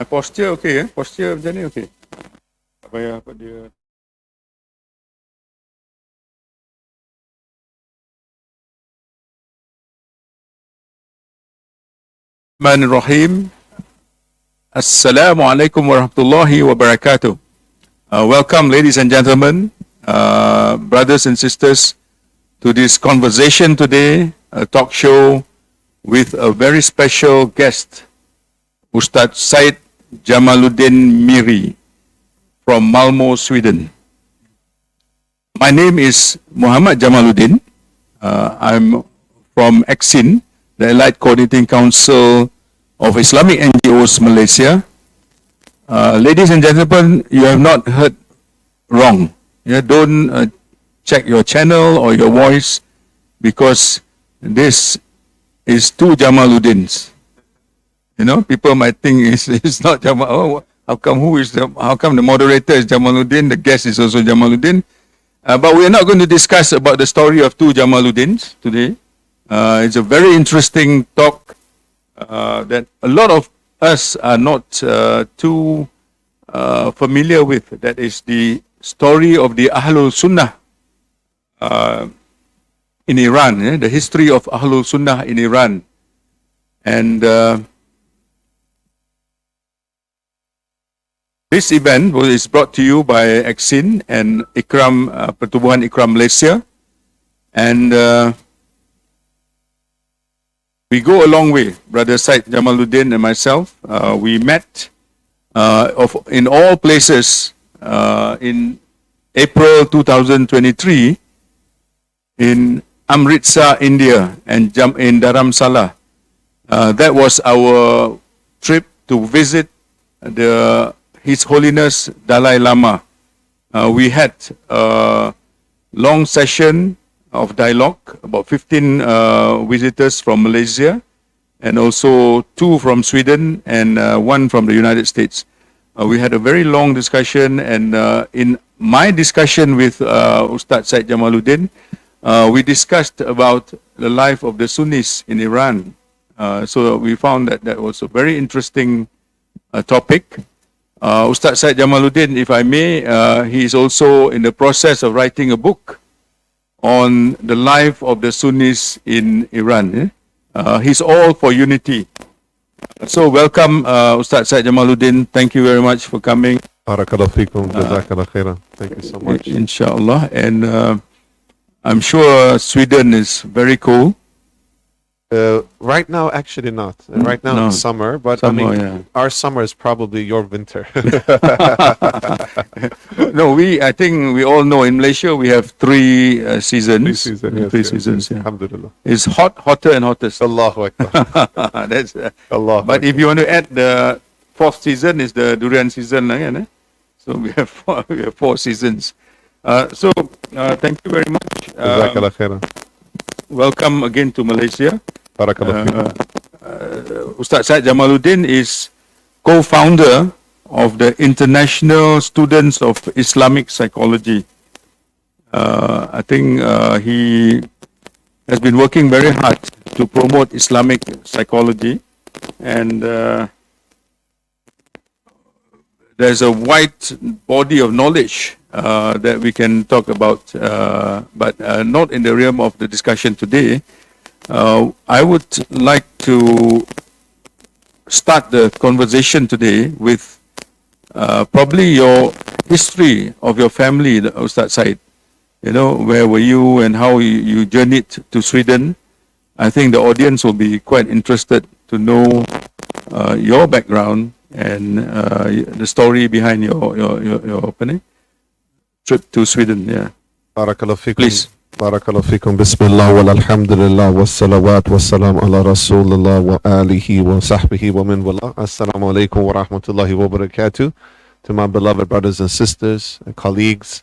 Posture okay Posture macam ni okay. Tak payah apa dia. Bismillahirrahmanirrahim. Assalamualaikum warahmatullahi wabarakatuh. Welcome ladies and gentlemen, brothers and sisters, to this conversation today, a talk show with a very special guest, Ustaz Seyed Jamaluddin Miri from Malmö, Sweden. My name is Muhammad Jamaluddin. I'm from ACCIN, the Allied Coordinating Council of Islamic NGOs Malaysia. Ladies and gentlemen, you have not heard wrong. Don't check your channel or your voice, because this is two Jamaluddins. People might think it's not Jamal. Oh, how come the moderator is Jamaluddin, the guest is also Jamaluddin? But we are not going to discuss about the story of two Jamaluddins today. It's a very interesting talk that a lot of us are not too familiar with. That is the story of the Al-Sunnah in Iran, the history of Al-Sunnah in Iran. And this event is brought to you by ACCIN and IKRAM, Pertubuhan IKRAM Malaysia. And we go a long way, Brother Seyed Jamaluddin and myself. We met in all places in April 2023 in Amritsar, India, and in Dharamsala. That was our trip to visit His Holiness Dalai Lama. We had a long session of dialogue, about 15 visitors from Malaysia, and also 2 from Sweden and 1 from the United States. We had a very long discussion, and in my discussion with Ustaz Seyed Jamaluddin, we discussed about the life of the Sunnis in Iran. So we found that was a very interesting topic. Ustaz Seyed Jamaluddin, if I may, he is also in the process of writing a book on the life of the Sunnis in Iran. He's all for unity. So welcome, Ustaz Seyed Jamaluddin. Thank you very much for coming. Barakallahu feekum, jazakallah khairan. Thank you so much. Inshallah. And I'm sure Sweden is very cold. Right now, actually not. Right now No. it's summer, but Summer, I mean, yeah. our summer is probably your winter. No, I think we all know in Malaysia we have 3 seasons. Three seasons, yeah. Alhamdulillah. It's hot, hotter, and hottest. Allahu Akbar. That's. Allah. But if you want to add the 4th season, is the durian season, again. So we have 4 seasons. Thank you very much. Jazakallah khairan. Welcome again to Malaysia. Barakallahu feekum. Ustaz Seyed Jamaluddin is co-founder of the International Students of Islamic Psychology. I think he has been working very hard to promote Islamic psychology, and there's a wide body of knowledge that we can talk about, but not in the realm of the discussion today. I would like to start the conversation today with probably your history of your family, Ustaz Seyed. Where were you and how you journeyed to Sweden? I think the audience will be quite interested to know your background and the story behind your trip to Sweden. Yeah. Barakallahu feekum. Please. Barakallahu feekum. Bismillah wal alhamdulillah wa salawat wa salam ala rasulullah wa alihi wa sahbihi wa min wala. Assalamu alaikum wa rahmatullahi wa barakatuh. To my beloved brothers and sisters, colleagues,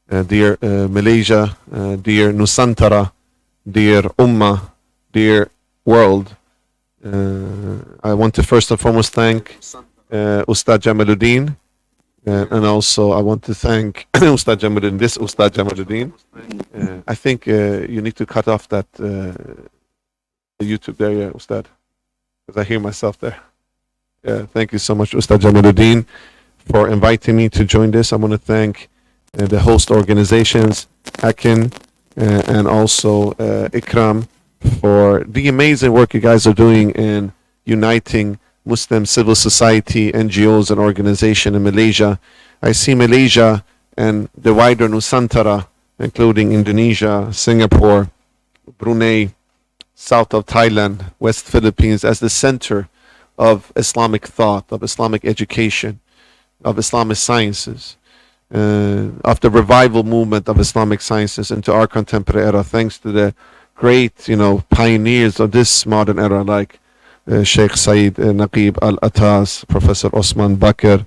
dear Malaysia, dear Nusantara, dear Ummah, dear world. I want to first and foremost thank Ustaz Jamaluddin, and also I want to thank Ustaz Jamaluddin, this Ustaz Jamaluddin. I think you need to cut off that YouTube there, yeah, Ustad, because I hear myself there. Thank you so much, Ustad Jamaluddin, for inviting me to join this. I want to thank the host organizations, ACCIN, and also IKRAM, for the amazing work you guys are doing in uniting Muslim civil society, NGOs, and organizations in Malaysia. I see Malaysia and the wider Nusantara, including Indonesia, Singapore, Brunei, south of Thailand, West Philippines, as the center of Islamic thought, of Islamic education, of Islamic sciences, of the revival movement of Islamic sciences into our contemporary era, thanks to the great, pioneers of this modern era, like Sheikh Seyed Naqib Al-Atas, Professor Osman Bakr,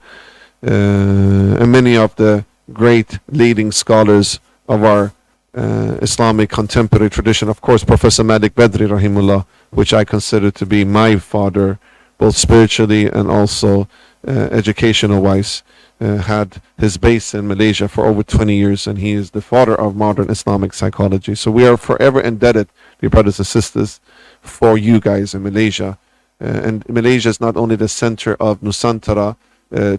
and many of the great leading scholars of our Islamic contemporary tradition. Of course, Professor Malik Badri, rahimullah, which I consider to be my father, both spiritually and also educational-wise, had his base in Malaysia for over 20 years, and he is the father of modern Islamic psychology. So we are forever indebted, dear brothers and sisters, for you guys in Malaysia. And Malaysia is not only the center of Nusantara,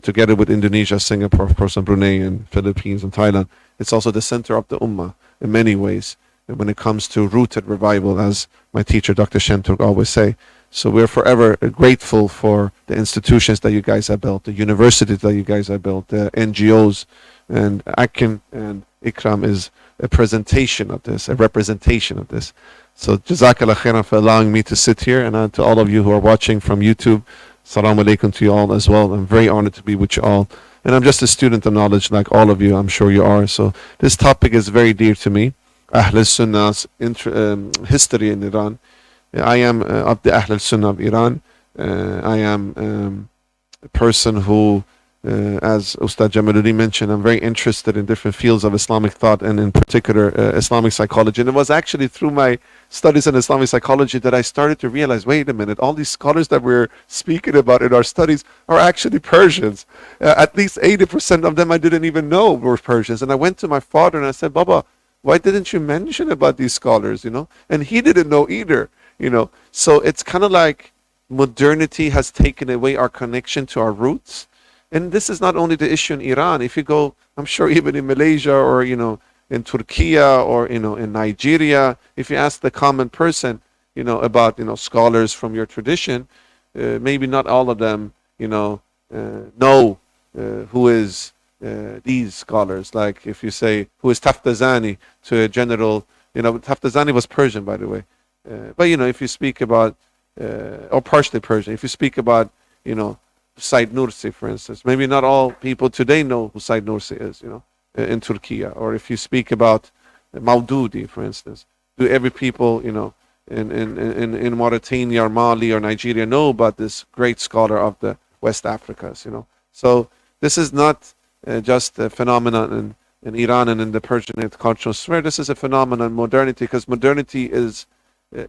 together with Indonesia, Singapore, of course, and Brunei, and Philippines, and Thailand. It's also the center of the Ummah in many ways when it comes to rooted revival, as my teacher, Dr. Shentuk, always say. So we're forever grateful for the institutions that you guys have built, the universities that you guys have built, the NGOs, and ACCIN and IKRAM is a presentation of this, a representation of this. So Jazakallah khairan for allowing me to sit here, and to all of you who are watching from YouTube, Assalamu alaikum to you all as well. I'm very honored to be with you all. And I'm just a student of knowledge like all of you, I'm sure you are. So this topic is very dear to me. Al-Sunnah's history in Iran. I am of the Al-Sunnah of Iran. I am a person who, as Ustad Jamaluddin mentioned, I'm very interested in different fields of Islamic thought, and in particular Islamic psychology. And it was actually through my studies in Islamic psychology that I started to realize, wait a minute, all these scholars that we're speaking about in our studies are actually Persians. At least 80% of them I didn't even know were Persians. And I went to my father and I said, Baba, why didn't you mention about these scholars, And he didn't know either, So it's kind of like modernity has taken away our connection to our roots. And this is not only the issue in Iran. If you go, I'm sure even in Malaysia or, in Turkey or, in Nigeria, if you ask the common person, about, scholars from your tradition, maybe not all of them, know who is these scholars. Like if you say, who is Taftazani to a general, Taftazani was Persian, by the way. But, if you speak about, or partially Persian, if you speak about, Seyed Nursi, for instance, maybe not all people today know who Seyed Nursi is, in Turkey. Or if you speak about Maududi, for instance, do every people, in Mauritania or Mali or Nigeria know about this great scholar of the West Africas, So this is not just a phenomenon in Iran and in the Persian cultural sphere. This is a phenomenon in modernity, because modernity is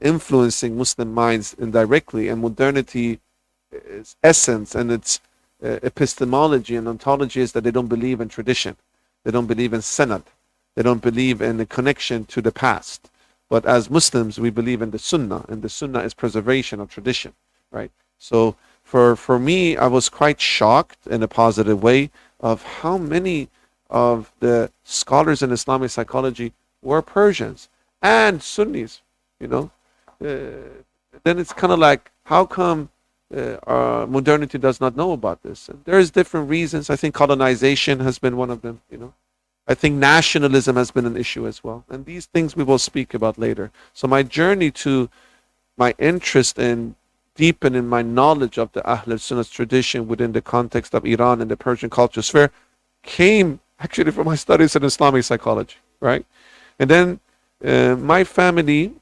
influencing Muslim minds indirectly, and modernity its essence and its epistemology and ontology is that they don't believe in tradition. They don't believe in sanad. They don't believe in the connection to the past. But as Muslims, we believe in the Sunnah, and the Sunnah is preservation of tradition, right? So for me, I was quite shocked in a positive way of how many of the scholars in Islamic psychology were Persians and Sunnis, Then it's kind of like, how come modernity does not know about this? And there's different reasons. I think colonization has been one of them, I think nationalism has been an issue as well. And these things we will speak about later. So my journey to my interest in deepening my knowledge of the Ahl-Sunnah tradition within the context of Iran and the Persian culture sphere came actually from my studies in Islamic psychology, right? And then my family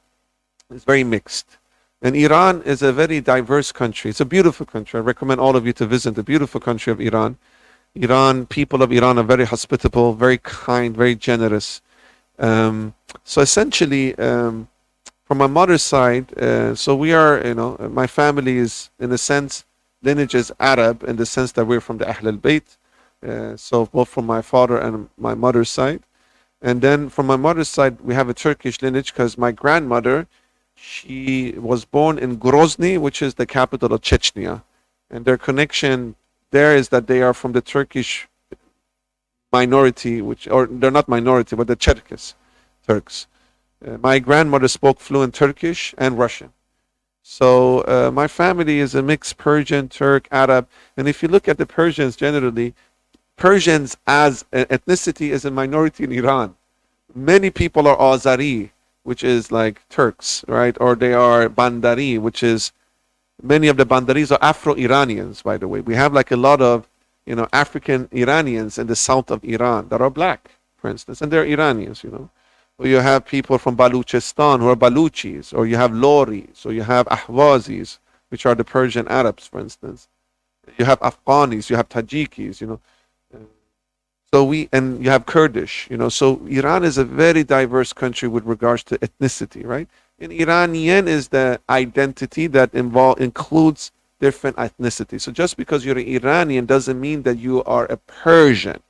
is very mixed. And Iran is a very diverse country. It's a beautiful country. I recommend all of you to visit the beautiful country of Iran. People of Iran are very hospitable, very kind, very generous. So essentially, from my mother's side, so we are, my family is, in a sense, lineage is Arab, in the sense that we're from the Ahl al-Bayt. So both from my father and my mother's side. And then from my mother's side, we have a Turkish lineage, because my grandmother, she was born in Grozny, which is the capital of Chechnya. And their connection there is that they are from the Turkish minority, or they're not minority, but the Cherkess Turks. My grandmother spoke fluent Turkish and Russian. So my family is a mixed Persian, Turk, Arab. And if you look at the Persians generally, Persians as an ethnicity is a minority in Iran. Many people are Azari, which is like Turks, right? Or they are Bandari, which is, many of the Bandaris are Afro-Iranians, by the way. We have like a lot of, African Iranians in the south of Iran that are black, for instance, and they're Iranians, Or you have people from Baluchistan who are Baluchis, or you have Loris, or you have Ahwazis, which are the Persian Arabs, for instance. You have Afghanis, you have Tajikis, and you have Kurdish, So Iran is a very diverse country with regards to ethnicity, right? And Iranian is the identity that includes different ethnicities. So just because you're an Iranian doesn't mean that you are a Persian,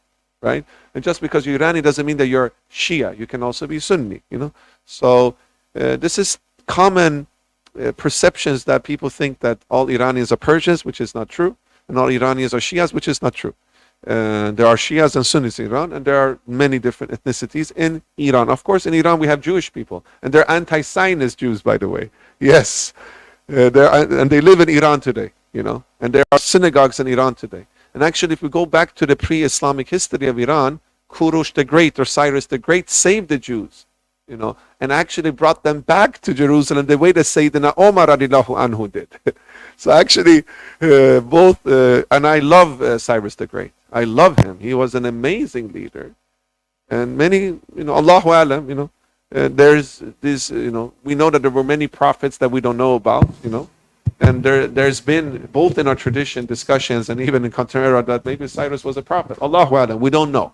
right? And just because you're Iranian doesn't mean that you're Shia. You can also be Sunni, So this is common perceptions that people think that all Iranians are Persians, which is not true, and all Iranians are Shias, which is not true. There are Shias and Sunnis in Iran, and there are many different ethnicities in Iran. Of course, in Iran we have Jewish people, and they're anti-Zionist Jews, by the way. Yes, and they live in Iran today, and there are synagogues in Iran today. And actually, if we go back to the pre-Islamic history of Iran, Kurush the Great or Cyrus the Great saved the Jews, and actually brought them back to Jerusalem the way that Sayyidina Omar radiallahu anhu did. So actually, and I love Cyrus the Great. I love him. He was an amazing leader. And many, Allahu Alam, there's this, we know that there were many prophets that we don't know about, and there's been, both in our tradition, discussions, and even in contemporary era, that maybe Cyrus was a prophet. Allahu Alam, we don't know.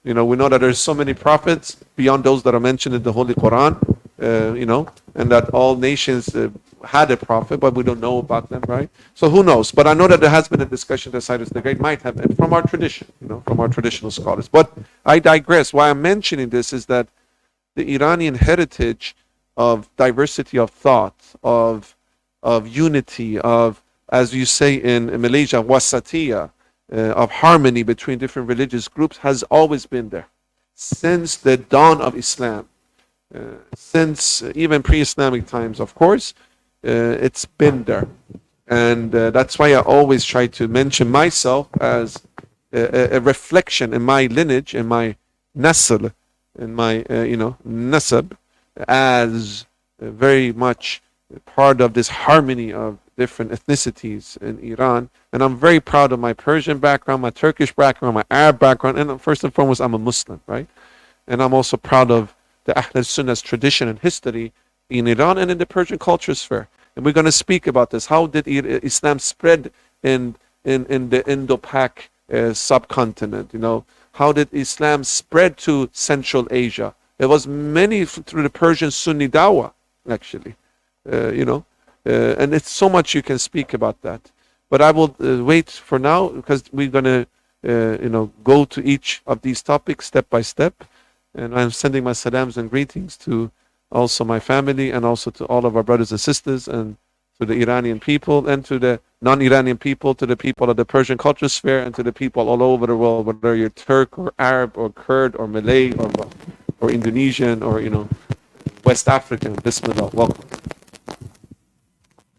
We know that there's so many prophets beyond those that are mentioned in the Holy Quran, and that all nations had a prophet, but we don't know about them, right? So who knows? But I know that there has been a discussion that Cyrus the Great might have, and from our tradition, from our traditional scholars. But I digress. Why I'm mentioning this is that the Iranian heritage of diversity of thought, of unity, of, as you say in Malaysia, wasatiyah, of harmony between different religious groups has always been there since the dawn of Islam. Since even pre-Islamic times, of course, it's been there. And that's why I always try to mention myself as a reflection in my lineage, in my nasl, in my, nasab, as very much part of this harmony of different ethnicities in Iran. And I'm very proud of my Persian background, my Turkish background, my Arab background, and first and foremost, I'm a Muslim, right? And I'm also proud of the Al-Sunnah's tradition and history in Iran and in the Persian culture sphere. And we're going to speak about this. How did Islam spread in the Indo-Pak subcontinent? How did Islam spread to Central Asia? It was many through the Persian Sunni Dawah, actually. And it's so much you can speak about that. But I will wait for now, because we're going to, go to each of these topics step by step. And I'm sending my salams and greetings to also my family, and also to all of our brothers and sisters, and to the Iranian people, and to the non-Iranian people, to the people of the Persian culture sphere, and to the people all over the world, whether you're Turk or Arab or Kurd or Malay or Indonesian or, West African. Bismillah. Welcome.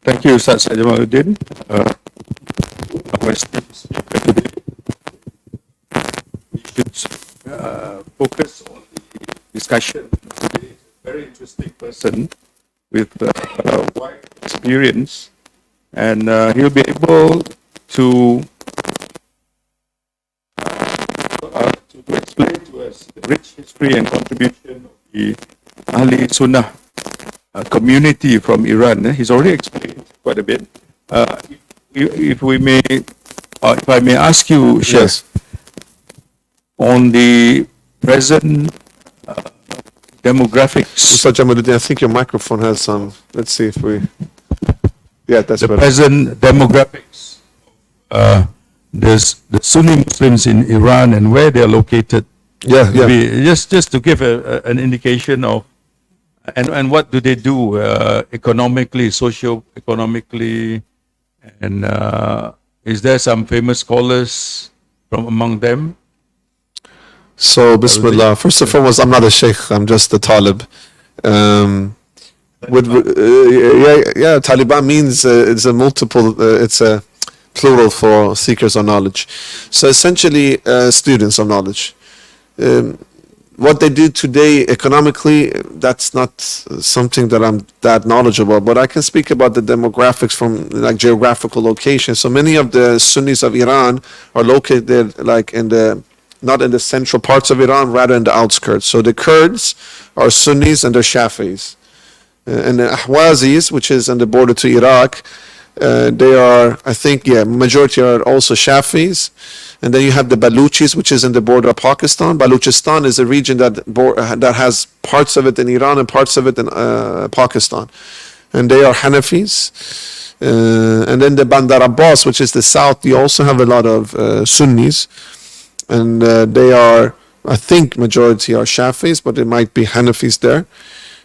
Thank you, Ustaz Jamaluddin. Our esteemed speaker today. We should focus on the discussion. Today is a very interesting person with wide experience, and he'll be able to explain to us the rich history and contribution of the Ahli-Sunnah community from Iran. He's already explained quite a bit. If I may ask you, Sheikh, Yes. on the present demographics, Ustaz Jamaluddin, I think your microphone has some. Let's see if we. Yeah, that's the better. present demographics, there's the Sunni Muslims in Iran and where they're located. Yeah. Just to give an indication of, and what do they do economically, socio-economically, and Is there some famous scholars from among them? So, Bismillah. First and foremost, I'm not a sheikh. I'm just a talib. Taliban means it's a multiple. It's a plural for seekers of knowledge. So essentially, students of knowledge. What they do today economically, that's not something that I'm that knowledgeable. But I can speak about the demographics from like geographical location. So many of the Sunnis of Iran are located like in the not in the central parts of Iran, rather in the outskirts. So the Kurds are Sunnis and they're Shafis. And the Ahwazis, which is on the border to Iraq, they are, I think, majority are also Shafis. And then you have the Baluchis, which is in the border of Pakistan. Baluchistan is a region that has parts of it in Iran and parts of it in Pakistan. And they are Hanafis. And then the Bandar Abbas, which is the south, you also have a lot of Sunnis. And they are, I think, majority are Shafis, but it might be Hanafis there.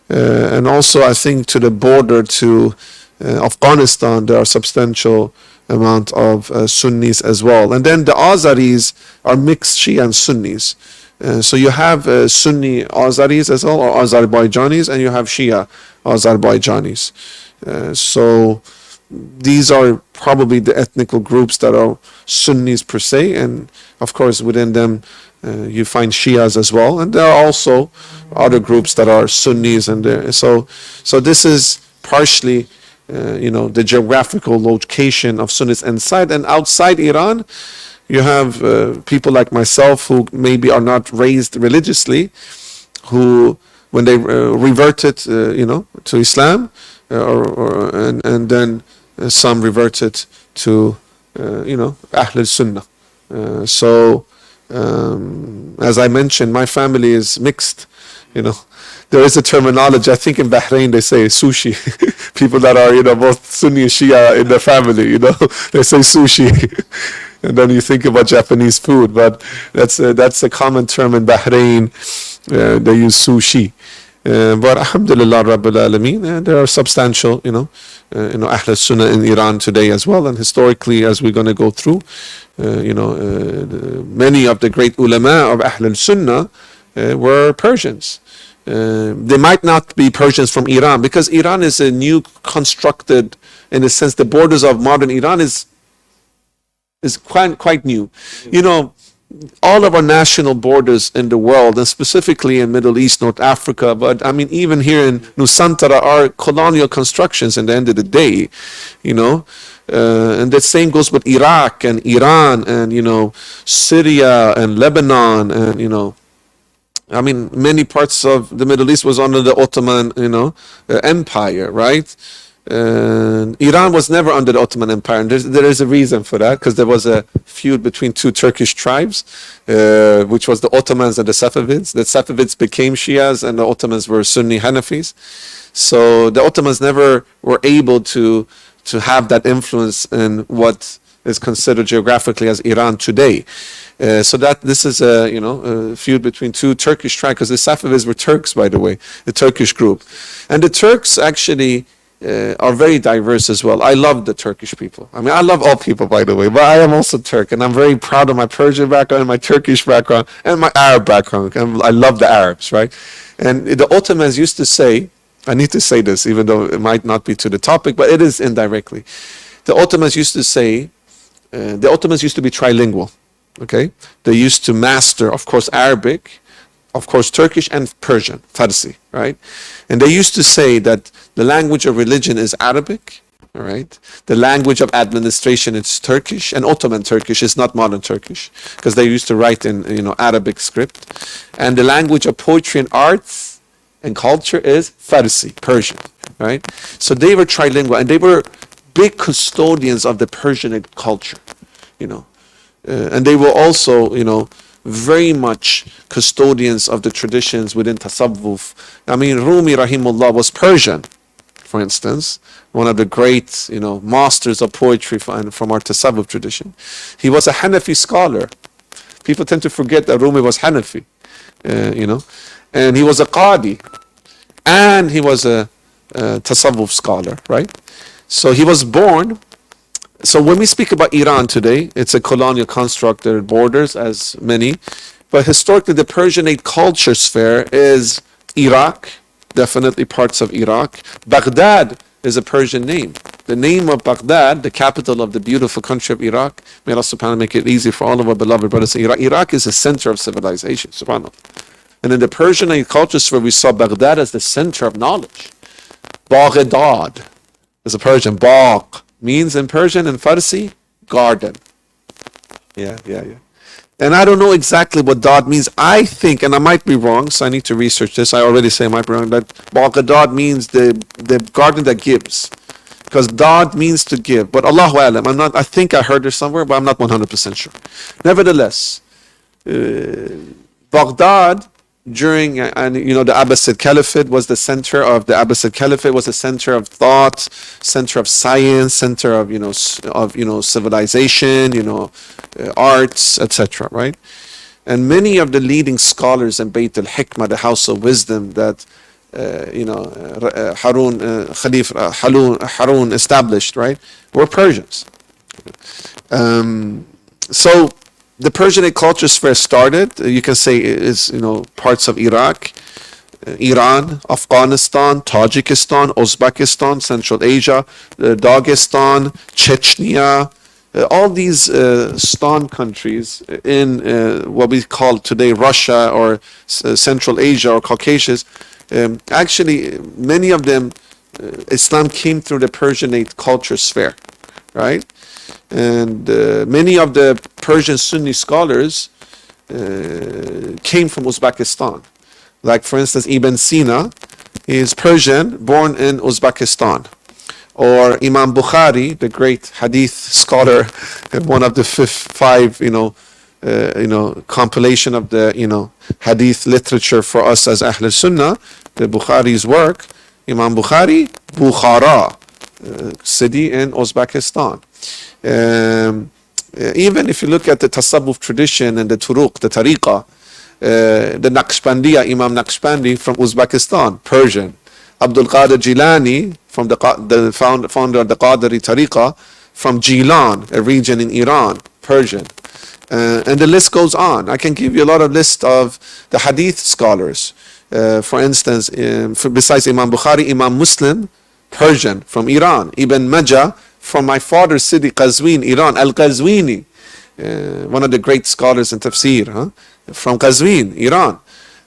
And also, I think, to the border to Afghanistan, there are substantial amount of Sunnis as well. And then the Azaris are mixed Shia and Sunnis. So you have Sunni Azaris as well, or Azerbaijanis, and you have Shia Azerbaijanis. So these are probably the ethnical groups that are Sunnis per se, and of course within them you find Shias as well, and there are also other groups that are Sunnis, and so this is partially the geographical location of Sunnis inside. And outside Iran you have people like myself who maybe are not raised religiously, who when they reverted to Islam, and then some reverted to Ahl-Sunnah. So as I mentioned, my family is mixed. There is a terminology, I think in Bahrain they say sushi. People that are both Sunni and Shia in their family, they say sushi. And then you think about Japanese food, but that's a common term in Bahrain. They use sushi. But alhamdulillah rabbil alameen, there are substantial Ahl Sunnah in Iran today as well. And historically, as we're going to go through, many of the great ulama of Ahl Sunnah were Persians. They might not be Persians from Iran, because Iran is a new constructed, in a sense, the borders of modern Iran is quite new. All of our national borders in the world, and specifically in Middle East, North Africa, but I mean even here in Nusantara, are colonial constructions in the end of the day, and the same goes with Iraq and Iran and Syria and Lebanon, and I mean many parts of the Middle East was under the Ottoman Empire, right? Iran was never under the Ottoman Empire, and there is a reason for that, because there was a feud between two Turkish tribes, which was the Ottomans and the Safavids. The Safavids became Shias and the Ottomans were Sunni Hanafis. So the Ottomans never were able to have that influence in what is considered geographically as Iran today. So that this is a feud between two Turkish tribes, because the Safavids were Turks, by the way, the Turkish group. And the Turks actually are very diverse as well. I love the Turkish people. I mean, I love all people, by the way, but I am also Turk, and I'm very proud of my Persian background, my Turkish background, and my Arab background. And I love the Arabs, right? And the Ottomans used to say, I need to say this, even though it might not be to the topic, but it is indirectly. The Ottomans used to say, the Ottomans used to be trilingual, okay? They used to master, of course, Arabic, of course, Turkish and Persian, Farsi, right? And they used to say that the language of religion is Arabic, all right? The language of administration is Turkish, and Ottoman Turkish is not modern Turkish, because they used to write in Arabic script. And the language of poetry and arts and culture is Farsi, Persian, right? So they were trilingual, and they were big custodians of the Persian culture, and they were also, very much custodians of the traditions within Tasawwuf. I mean, Rumi rahimullah was Persian, for instance, one of the great, masters of poetry from our Tasawwuf tradition. He was a Hanafi scholar. People tend to forget that Rumi was Hanafi, and he was a Qadi, and he was a Tasawwuf scholar, right? So he was born So when we speak about Iran today, it's a colonial construct. There are borders, as many. But historically, the Persianate culture sphere is Iraq, definitely parts of Iraq. Baghdad is a Persian name. The name of Baghdad, the capital of the beautiful country of Iraq, may Allah subhanahu wa ta'ala make it easy for all of our beloved brothers in Iraq. Iraq is the center of civilization, subhanAllah. And in the Persianate culture sphere, we saw Baghdad as the center of knowledge. Baghdad is a Persian. Bagh means in Persian and Farsi, garden. Yeah. And I don't know exactly what Dad means. I think, and I might be wrong, so I need to research this. I already say I might be wrong, that Baghdad means the garden that gives. Because Dad means to give. But Allahu Alam, I think I heard this somewhere, but I'm not 100% sure. Nevertheless, Baghdad during, and the Abbasid Caliphate was the center of the Abbasid Caliphate was the center of thought, center of science, center of civilization, arts, etc. Right, and many of the leading scholars in Bayt al-Hikmah, the house of wisdom that Harun established, right, were Persians. So the Persianate culture sphere started, you can say, is parts of Iraq, Iran, Afghanistan, Tajikistan, Uzbekistan, Central Asia, Dagestan, Chechnya, all these Stan countries in what we call today Russia or Central Asia or Caucasus. Actually, many of them, Islam came through the Persianate culture sphere, right? And many of the Persian Sunni scholars came from Uzbekistan. Like, for instance, Ibn Sina is Persian, born in Uzbekistan. Or Imam Bukhari, the great hadith scholar, one of the five, compilation of the, hadith literature for us as Al-Sunnah, the Bukhari's work, Imam Bukhari, Bukhara, city in Uzbekistan. Even if you look at the Tasawwuf tradition and the Turuq, the Tariqah, the Naqshbandiya, Imam Naqshbandi from Uzbekistan, Persian. Abdul Qadir Jilani, from the founder of the Qadiri Tariqah, from Gilan, a region in Iran, Persian. And the list goes on. I can give you a lot of list of the hadith scholars. For instance, besides Imam Bukhari, Imam Muslim, Persian, from Iran. Ibn Majah, from my father's city, Qazwin, Iran, Al-Qazwini, one of the great scholars in tafsir, from Qazwin, Iran.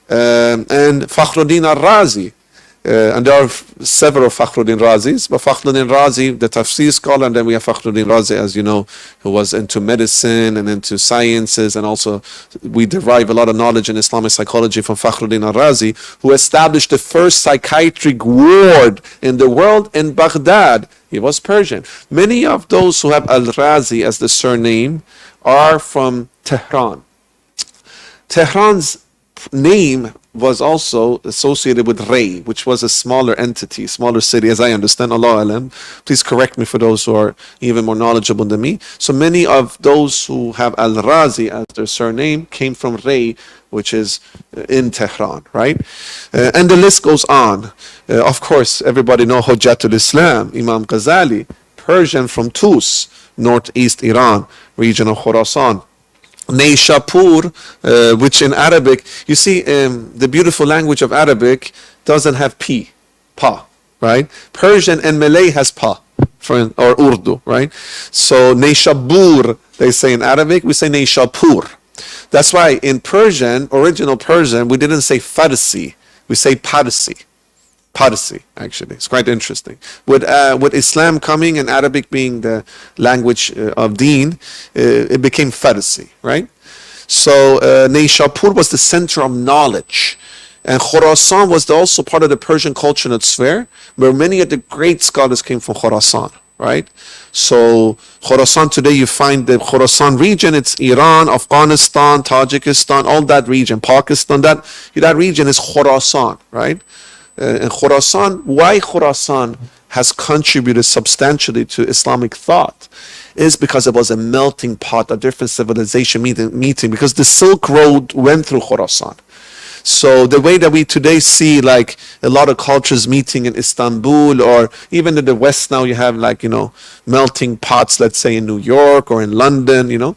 And Fakhruddin al-Razi. And there are several Fakhruddin Razis, but Fakhruddin Razi, the tafsir scholar, and then we have Fakhruddin Razi, as you know, who was into medicine and into sciences, and also we derive a lot of knowledge in Islamic psychology from Fakhruddin al-Razi, who established the first psychiatric ward in the world in Baghdad. He was Persian. Many of those who have al-Razi as the surname are from Tehran. Tehran's name was also associated with Ray, which was a smaller entity, smaller city, as I understand. Allah alam. Please correct me for those who are even more knowledgeable than me. So many of those who have Al-Razi as their surname came from Ray, which is in Tehran, right? And the list goes on. Of course, everybody know Hujjatul Islam, Imam Ghazali, Persian from Tus, northeast Iran, region of Khorasan. Naishapur, which in Arabic, you see, the beautiful language of Arabic doesn't have P, Pa, right? Persian and Malay has Pa, or Urdu, right? So Naishabur, they say in Arabic, we say Naishapur. That's why in Persian, original Persian, we didn't say Farsi, we say Parsi. Parsi, actually. It's quite interesting. With Islam coming and Arabic being the language of Deen, it became Farsi, right? So Naishapur was the center of knowledge. And Khorasan was also part of the Persian cultural sphere, where many of the great scholars came from Khorasan, right? So Khorasan today, you find the Khorasan region, it's Iran, Afghanistan, Tajikistan, all that region, Pakistan, that region is Khorasan, right? And Khorasan, why Khorasan has contributed substantially to Islamic thought is because it was a melting pot, a different civilization meeting, because the Silk Road went through Khorasan. So the way that we today see like a lot of cultures meeting in Istanbul, or even in the West now you have like, melting pots, let's say in New York or in London,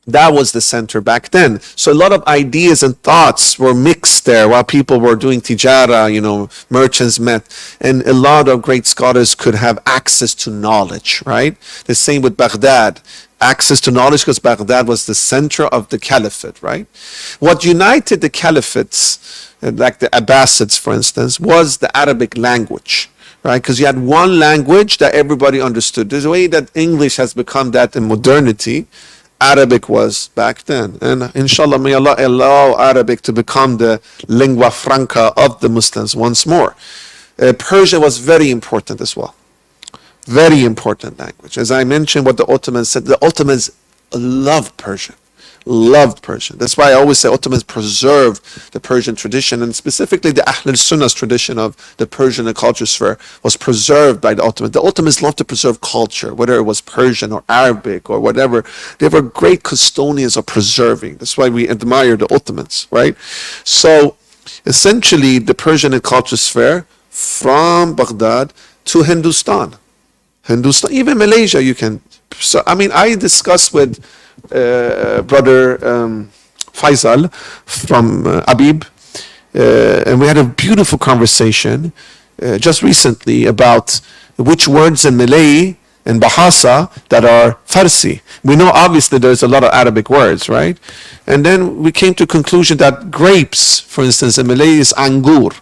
that was the center back then. So a lot of ideas and thoughts were mixed there while people were doing tijara, merchants met. And a lot of great scholars could have access to knowledge, right? The same with Baghdad. Access to knowledge, because Baghdad was the center of the caliphate, right? What united the caliphates, like the Abbasids, for instance, was the Arabic language. Right, because you had one language that everybody understood. There's a way that English has become that in modernity. Arabic was back then. And inshallah, may Allah allow Arabic to become the lingua franca of the Muslims once more. Persia was very important as well. Very important language. As I mentioned what the Ottomans said, the Ottomans loved Persian. Loved Persian. That's why I always say Ottomans preserved the Persian tradition, and specifically the Al-Sunnah's tradition of the Persian and culture sphere was preserved by the Ottomans. The Ottomans loved to preserve culture, whether it was Persian or Arabic or whatever. They were great custodians of preserving. That's why we admire the Ottomans, right? So essentially the Persian and culture sphere from Baghdad to Hindustan. Even Malaysia you can. So I discussed with brother Faisal from Abib, and we had a beautiful conversation just recently about which words in Malay and Bahasa that are Farsi. We know obviously there's a lot of Arabic words, right? And then we came to a conclusion that grapes, for instance, in Malay is angur.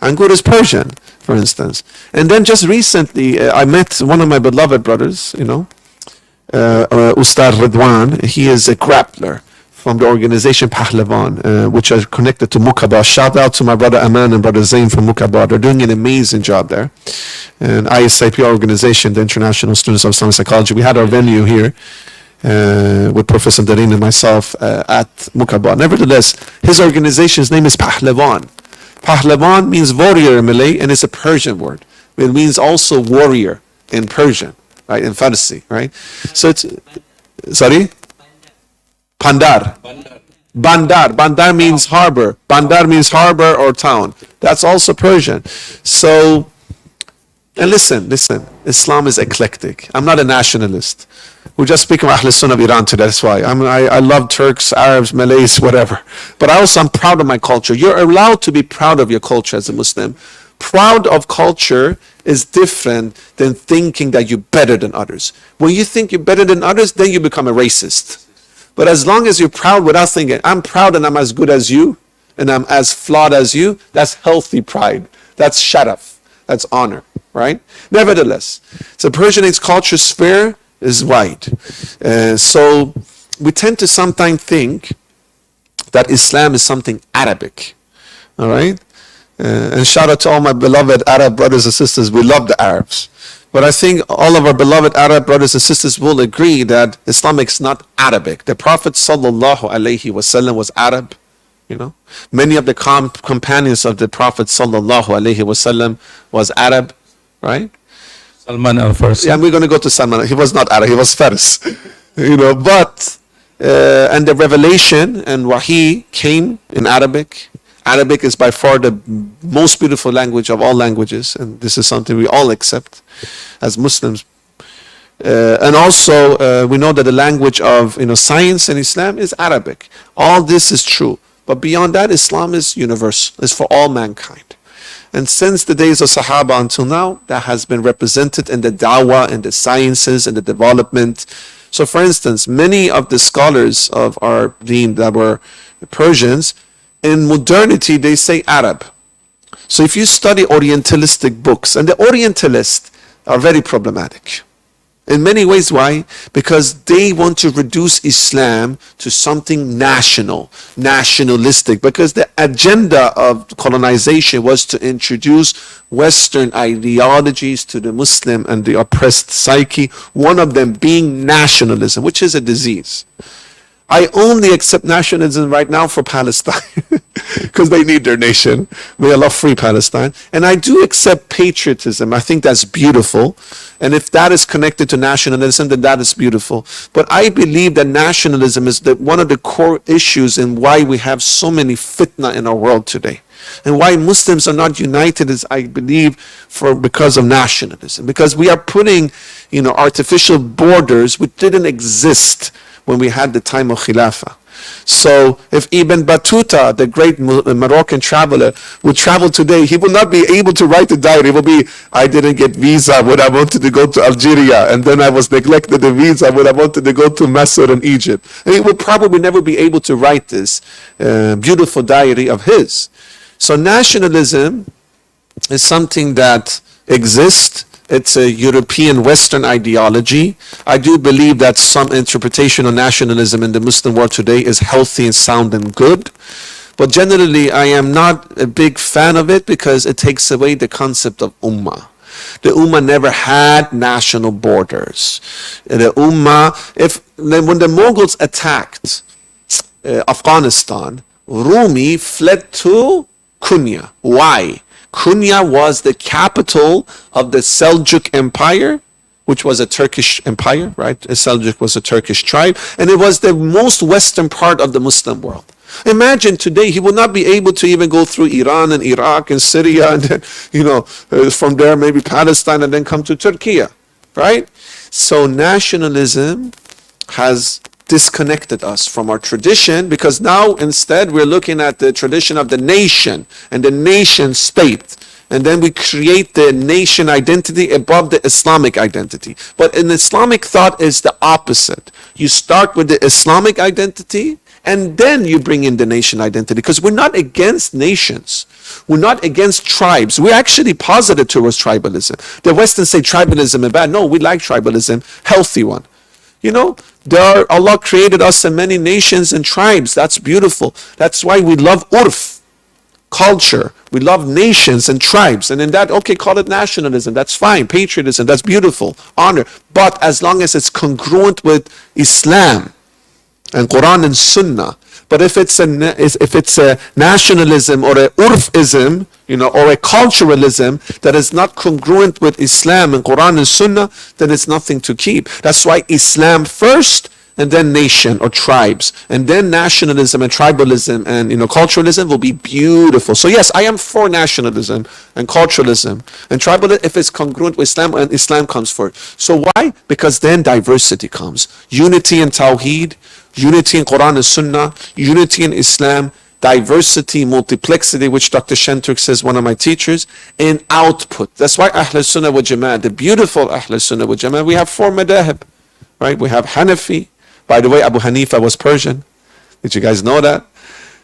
Angur is Persian, for instance. And then just recently I met one of my beloved brothers, Ustad Ridwan. He is a grappler from the organization Pahlavan, which are connected to Mukaba. Shout out to my brother Aman and brother Zain from Mukaba. They're doing an amazing job there. And ISIP organization, the International Students of Islamic Psychology. We had our venue here with Professor Dareen and myself at Mukaba. Nevertheless, his organization's name is Pahlavan. Pahlavan means warrior in Malay, and it's a Persian word. It means also warrior in Persian. Right, in Farsi, right? So it's, sorry? Bandar. Bandar means harbor. Bandar means harbor or town. That's also Persian. So, and listen, Islam is eclectic. I'm not a nationalist. We're just speaking about Ahli-Sunnah of Iran today, that's why. I love Turks, Arabs, Malays, whatever. But I'm proud of my culture. You're allowed to be proud of your culture as a Muslim. Proud of culture is different than thinking that you're better than others. When you think you're better than others, then you become a racist. But as long as you're proud without thinking, I'm proud and I'm as good as you, and I'm as flawed as you, that's healthy pride. That's sharaf. That's honor, right? Nevertheless, so Persian culture sphere is wide. So we tend to sometimes think that Islam is something Arabic, all right? And shout out to all my beloved Arab brothers and sisters. We love the Arabs. But I think all of our beloved Arab brothers and sisters will agree that Islamic is not Arabic. The Prophet sallallahu alaihi wasallam was Arab. Many of the companions of the Prophet sallallahu alaihi wasallam was Arab, right? Salman al-Farsi. Yeah, we're going to go to Salman. He was not Arab. He was Fars. But and the revelation and wahi came in Arabic. Arabic is by far the most beautiful language of all languages, and this is something we all accept as Muslims. And also, we know that the language of science in Islam is Arabic. All this is true, but beyond that, Islam is universal. It's for all mankind. And since the days of Sahaba until now, that has been represented in the dawah, in the sciences, in the development. So, for instance, many of the scholars of our deen that were Persians, in modernity, they say Arab. So if you study Orientalistic books, and the Orientalists are very problematic. In many ways, why? Because they want to reduce Islam to something nationalistic, because the agenda of colonization was to introduce Western ideologies to the Muslim and the oppressed psyche, one of them being nationalism, which is a disease. I only accept nationalism right now for Palestine because they need their nation. May Allah free Palestine. And I do accept patriotism. I think that's beautiful. And if that is connected to nationalism, then that is beautiful. But I believe that nationalism is one of the core issues in why we have so many fitna in our world today. And why Muslims are not united is, I believe, because of nationalism. Because we are putting, artificial borders which didn't exist when we had the time of Khilafah. So if Ibn Battuta, the great Moroccan traveler, would travel today, he will not be able to write a diary. It will be, I didn't get visa when I wanted to go to Algeria, and then I was neglected the visa when I wanted to go to Masr and Egypt. And he will probably never be able to write this beautiful diary of his. So nationalism is something that exists. It's a European Western ideology. I do believe that some interpretation of nationalism in the Muslim world today is healthy and sound and good. But generally, I am not a big fan of it because it takes away the concept of ummah. The ummah never had national borders. The ummah, when the Mughals attacked Afghanistan, Rumi fled to Konya. Why? Konya was the capital of the Seljuk Empire, which was a Turkish empire, right? Seljuk was a Turkish tribe, and it was the most western part of the Muslim world. Imagine today he would not be able to even go through Iran and Iraq and Syria and then, from there maybe Palestine and then come to Turkey, right? So nationalism has disconnected us from our tradition, because now instead we're looking at the tradition of the nation and the nation state, and then we create the nation identity above the Islamic identity. But in Islamic thought is the opposite. You start with the Islamic identity and then you bring in the nation identity, because we're not against nations. We're not against tribes. We're actually positive towards tribalism. The Western say tribalism is bad. No, we like tribalism, healthy one. Allah created us in many nations and tribes. That's beautiful. That's why we love urf, culture. We love nations and tribes. And in that, okay, call it nationalism. That's fine. Patriotism, that's beautiful. Honor. But as long as it's congruent with Islam and Quran and Sunnah. But if it's a nationalism or a urfism, or a culturalism that is not congruent with Islam and Quran and Sunnah, then it's nothing to keep. That's why Islam first, and then nation or tribes, and then nationalism and tribalism and culturalism will be beautiful. So yes, I am for nationalism and culturalism and tribalism if it's congruent with Islam, and Islam comes first. So why? Because then diversity comes. Unity in Tawheed, unity in Quran and Sunnah, unity in Islam, diversity, multiplexity, which Dr. Shenturk says, one of my teachers, and output. That's why Ahl-Sunnah wa Jama'ah, the beautiful Ahl-Sunnah wa Jama'ah, we have 4 madahib, right? We have Hanafi. By the way, Abu Hanifa was Persian. Did you guys know that?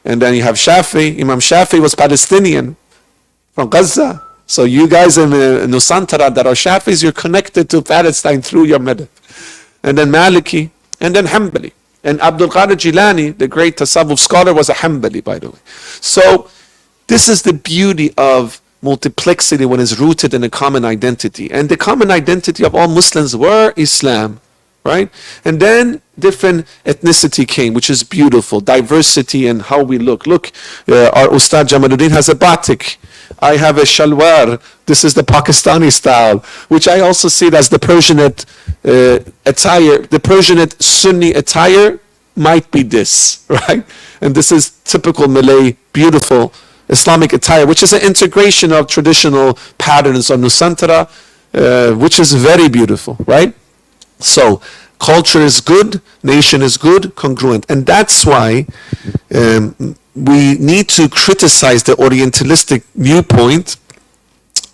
And then you have Shafi. Imam Shafi was Palestinian from Gaza. So you guys in Nusantara that are Shafis, you're connected to Palestine through your madhab. And then Maliki, and then Hanbali. And Abdul Qadir Jilani, the great Tasawwuf scholar, was a Hanbali, by the way. So this is the beauty of multiplexity when it's rooted in a common identity. And the common identity of all Muslims were Islam, right? And then different ethnicity came, which is beautiful. Diversity and how we look. Look, our Ustad Jamaluddin has a batik. I have a shalwar. This is the Pakistani style, which I also see it as the Persianate attire. The Persianate Sunni attire might be this, right? And this is typical Malay, beautiful Islamic attire, which is an integration of traditional patterns of Nusantara, which is very beautiful, right? So culture is good, nation is good, congruent. And that's why we need to criticize the Orientalistic viewpoint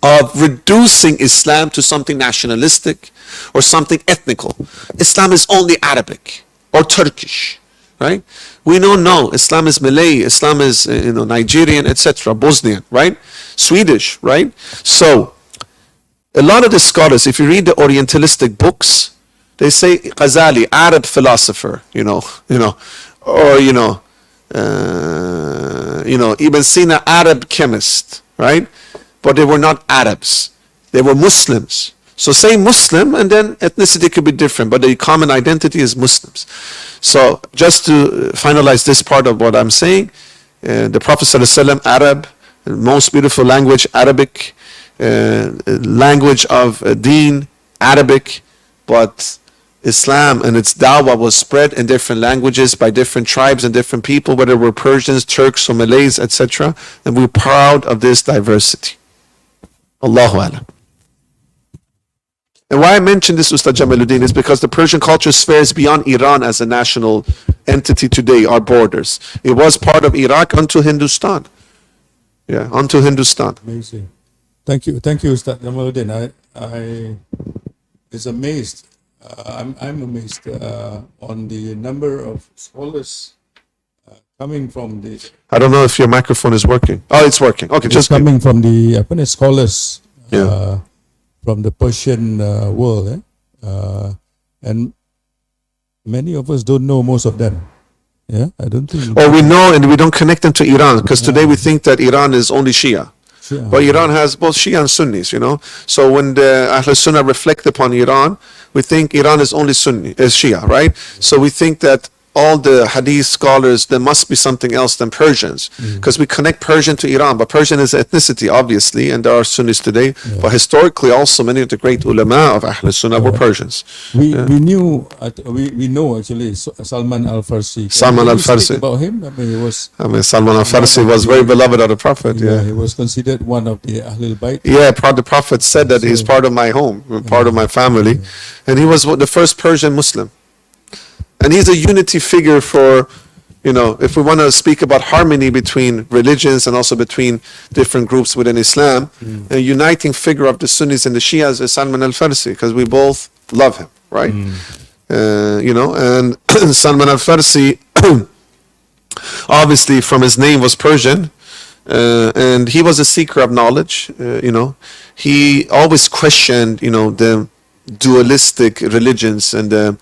of reducing Islam to something nationalistic or something ethnical. Islam is only Arabic or Turkish, right? We know, no, Islam is Malay, Islam is Nigerian, etc., Bosnian, right? Swedish, right? So a lot of the scholars, if you read the Orientalistic books, they say Ghazali, Arab philosopher, or Ibn Sina, Arab chemist, right? But they were not Arabs. They were Muslims. So say Muslim, and then ethnicity could be different, but the common identity is Muslims. So just to finalize this part of what I'm saying, the Prophet ﷺ, Arab, most beautiful language, Arabic, language of deen, Arabic, but Islam and its dawah was spread in different languages by different tribes and different people, whether we're Persians, Turks, or Malays, etc. And we're proud of this diversity. Allahu Alam. And why I mention this, Ustad Jamaluddin, is because the Persian culture spheres beyond Iran as a national entity today, our borders. It was part of Iraq until Hindustan. Yeah, until Hindustan. Amazing. Thank you, Ustad Jamaluddin. I is amazed. I'm amazed on the number of scholars coming from the. I don't know if your microphone is working. Oh, it's working. Okay, just coming from the scholars from the Persian world, and many of us don't know most of them. Yeah, I don't think. Or we know and we don't connect them to Iran, because today we think that Iran is only Shia. But Iran has both Shia and Sunnis, you know. So when the Ahl-Sunnah reflect upon Iran, we think Iran is only Sunni, is Shia, right? So we think that all the Hadith scholars, there must be something else than Persians, because we connect Persian to Iran, but Persian is ethnicity, obviously, and there are Sunnis today. But historically, also many of the great ulama of Ahl-Sunnah were Persians. We know actually Salman Al-Farsi. Salman Al-Farsi. About him, Salman Al-Farsi was very beloved of the Prophet. Yeah, he was considered one of the Ahlul Bayt. Yeah, the Prophet said that he's part of my home, part of my family, and he was the first Persian Muslim. And he's a unity figure for, you know, if we want to speak about harmony between religions and also between different groups within Islam, a uniting figure of the Sunnis and the Shias is Salman Al-Farsi, because we both love him, right? You know, and Salman Al-Farsi, obviously from his name was Persian, and he was a seeker of knowledge, you know. He always questioned, you know, the dualistic religions and the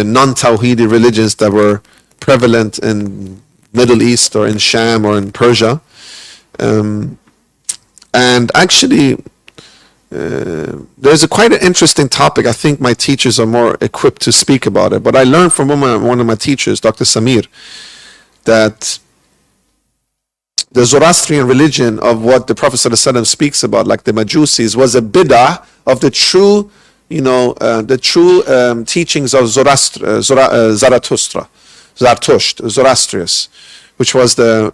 non-Tawhidi religions that were prevalent in Middle East or in Sham or in Persia. And actually, there's quite an interesting topic. I think my teachers are more equipped to speak about it. But I learned from one of my teachers, Dr. Samir, that the Zoroastrian religion of what the Prophet ﷺ speaks about, like the Majusis, was a bid'ah of the true, you know, the true teachings of Zarathustra, Zoroastrius, which was the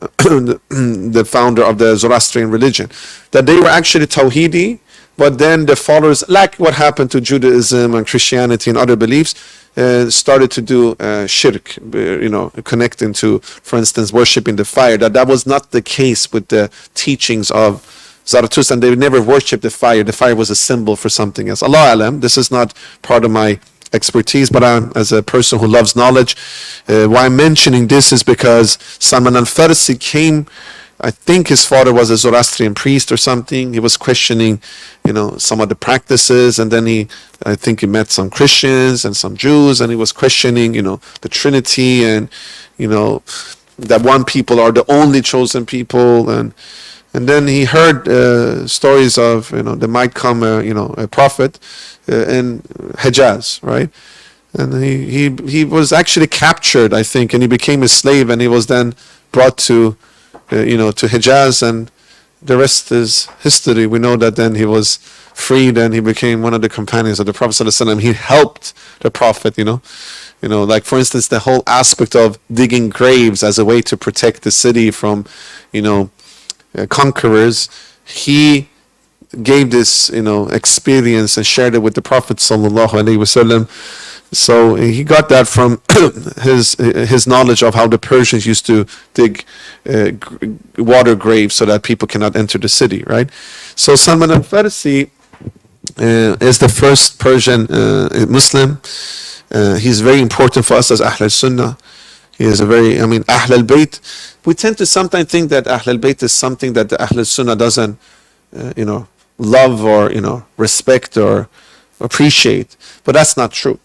founder of the Zoroastrian religion. That they were actually Tawhidi, but then the followers, like what happened to Judaism and Christianity and other beliefs, started to do shirk, you know, connecting to, for instance, worshiping the fire. That was not the case with the teachings of Zarathustra, and they never worshipped the fire. The fire was a symbol for something else. Allah alam, this is not part of my expertise, but I'm, as a person who loves knowledge, why I'm mentioning this is because Salman al-Farsi came, I think his father was a Zoroastrian priest or something. He was questioning, you know, some of the practices, and then I think he met some Christians and some Jews, and he was questioning, you know, the Trinity, and, you know, that one people are the only chosen people, and then he heard stories of, you know, there might come a prophet in Hejaz, right? And he was actually captured, I think, and he became a slave, and he was then brought to to Hejaz, and the rest is history. We know that then he was freed and he became one of the companions of the Prophet ﷺ. He helped the Prophet, you know, like for instance, the whole aspect of digging graves as a way to protect the city from, conquerors. He gave this, experience and shared it with the Prophet ﷺ. So he got that from his knowledge of how the Persians used to dig water graves so that people cannot enter the city, right? So Salman al-Farsi is the first Persian Muslim. He's very important for us as Ahl-Sunnah. He is a very, Ahl al-Bayt. We tend to sometimes think that Ahl al-Bayt is something that the Ahl-Sunnah doesn't, love or, respect or appreciate. But that's not true.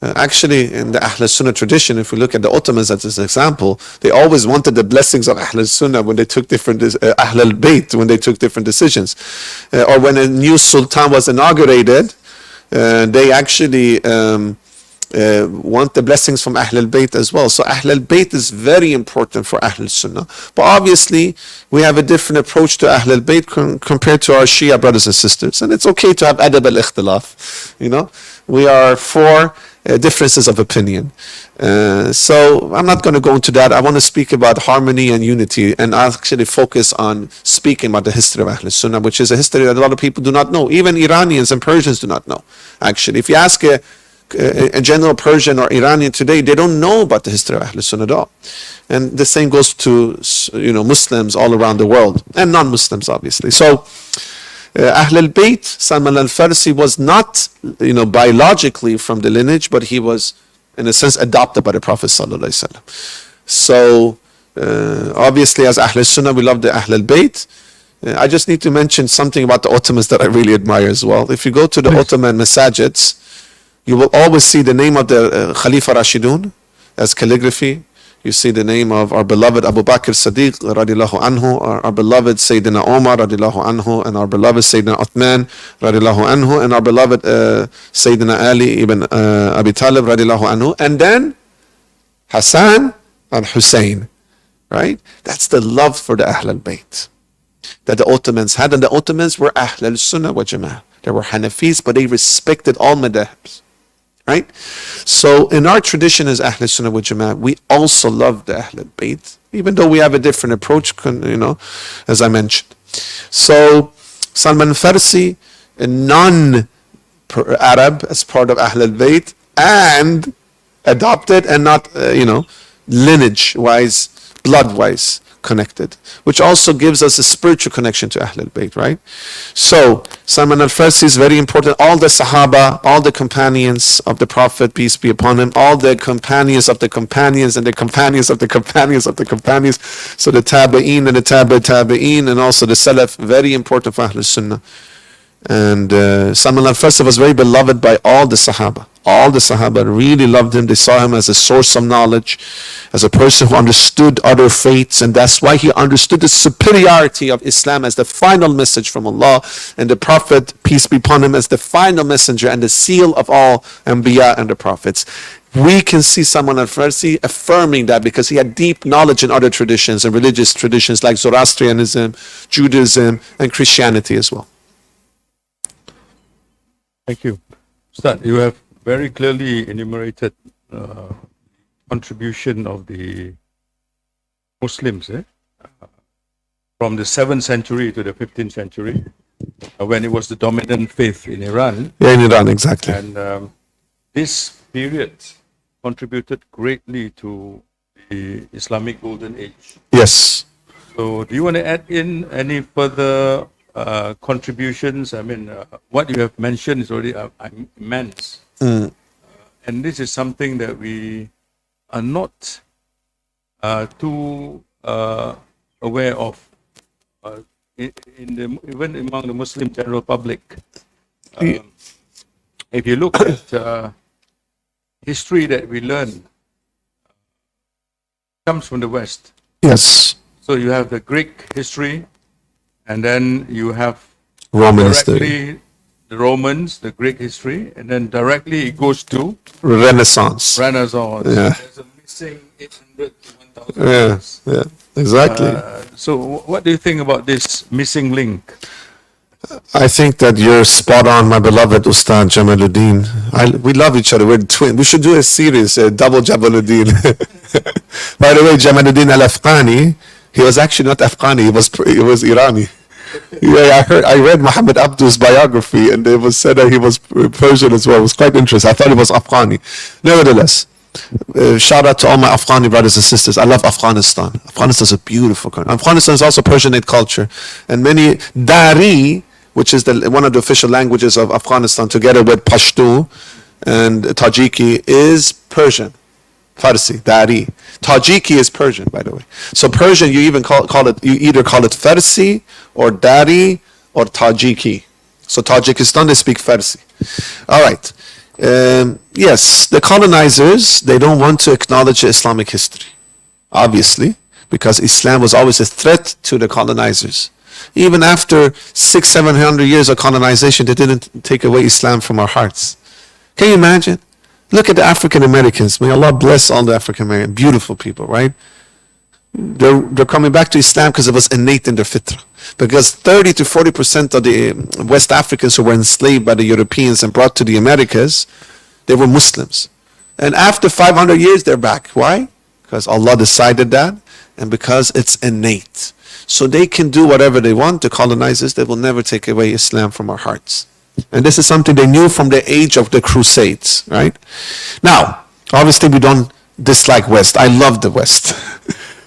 Actually, in the Ahl-Sunnah tradition, if we look at the Ottomans as an example, they always wanted the blessings of Ahl-Sunnah when they took different, Ahl-Bayt, when they took different decisions. Or when a new sultan was inaugurated, they actually want the blessings from Ahlul Bayt as well. So Ahlul Bayt is very important for Ahlul Sunnah. But obviously, we have a different approach to Ahlul Bayt compared to our Shia brothers and sisters. And it's okay to have adab al-ikhtilaf. You know, we are for differences of opinion. So I'm not going to go into that. I want to speak about harmony and unity and actually focus on speaking about the history of Ahlul Sunnah, which is a history that a lot of people do not know. Even Iranians and Persians do not know. Actually, if you ask a general Persian or Iranian today, they don't know about the history of Ahlul Sunnah at all. And the same goes to Muslims all around the world and non-Muslims, obviously. So Ahlul Bayt, Salman al-Farsi was not biologically from the lineage, but he was in a sense adopted by the Prophet sallallahu alaihi wasallam. So obviously, as Ahlul Sunnah, we love the Ahlul Bayt. I just need to mention something about the Ottomans that I really admire as well. If you go to the Ottoman masajids, you will always see the name of the Khalifa Rashidun as calligraphy. You see the name of our beloved Abu Bakr Siddiq radiallahu anhu, our beloved Sayyidina Omar radiallahu anhu, and our beloved Sayyidina Uthman radiallahu anhu, and our beloved Sayyidina Ali ibn Abi Talib radiallahu anhu, and then Hassan and Hussein. Right? That's the love for the Ahlul Bayt that the Ottomans had. And the Ottomans were Ahlul Sunnah wa Jama'ah. They were Hanafis, but they respected all madhabs. Right? So in our tradition as Ahlul Sunnah wal Jama'ah, we also love the Ahlul Bayt, even though we have a different approach, as I mentioned. So Salman Farsi, a non-Arab as part of Ahlul Bayt, and adopted and not, lineage-wise, blood-wise connected, which also gives us a spiritual connection to Ahlul Bayt, right? So Salman al-Farsi is very important. All the Sahaba, all the companions of the Prophet, peace be upon him, all the companions of the companions and the companions of the companions of the companions. So the Tabi'een and the Tabi'een and also the Salaf, very important for Ahlul Sunnah. And Salman al-Farsi was very beloved by all the Sahaba. All the Sahaba really loved him. They saw him as a source of knowledge, as a person who understood other faiths, and that's why he understood the superiority of Islam as the final message from Allah, and the Prophet, peace be upon him, as the final messenger and the seal of all Anbiya and the Prophets. We can see Salman al-Farsi affirming that because he had deep knowledge in other traditions and religious traditions like Zoroastrianism, Judaism, and Christianity as well. Thank you. Ustad, you have very clearly enumerated contribution of the Muslims from the 7th century to the 15th century, when it was the dominant faith in Iran. Yeah, in Iran, exactly. And this period contributed greatly to the Islamic Golden Age. Yes. So do you want to add in any further contributions? I mean, what you have mentioned is already immense. And this is something that we are not too aware of even among the Muslim general public. If you look at history that we learn, comes from the West. Yes. So you have the Greek history, and then you have Roman directly history. the Romans, the Greek history, and then directly it goes to Renaissance. Renaissance. Yeah. There's a missing 800 to 1,000 Yeah, years. yeah, exactly. So what do you think about this missing link? I think that you're spot on, my beloved Ustad Jamaluddin. We love each other. We're twins. We should do a series, double Jamaluddin. By the way, Jamaluddin al-Afghani, he was actually not Afghani, he was Irani. Yeah, I read Muhammad Abdu's biography, and it was said that he was Persian as well. It was quite interesting. I thought he was Afghani. Nevertheless, shout out to all my Afghani brothers and sisters. I love Afghanistan. Afghanistan is a beautiful country. Afghanistan is also Persianate culture, and many Dari, which is one of the official languages of Afghanistan, together with Pashto and Tajiki, is Persian. Farsi, Dari. Tajiki is Persian, by the way. So Persian, you even call it, you either call it Farsi or Dari or Tajiki. So Tajikistan, they speak Farsi. All right. yes, the colonizers, they don't want to acknowledge Islamic history, obviously, because Islam was always a threat to the colonizers. Even after 600-700 years of colonization, they didn't take away Islam from our hearts. Can you imagine? Look at the African Americans. May Allah bless all the African Americans. Beautiful people, right? They're coming back to Islam because it was innate in their fitrah. Because 30 to 40% of the West Africans who were enslaved by the Europeans and brought to the Americas, they were Muslims. And after 500 years, they're back. Why? Because Allah decided that, and because it's innate. So they can do whatever they want, the colonizers, they will never take away Islam from our hearts. And this is something they knew from the age of the Crusades, right? Now, obviously we don't dislike West. I love the West.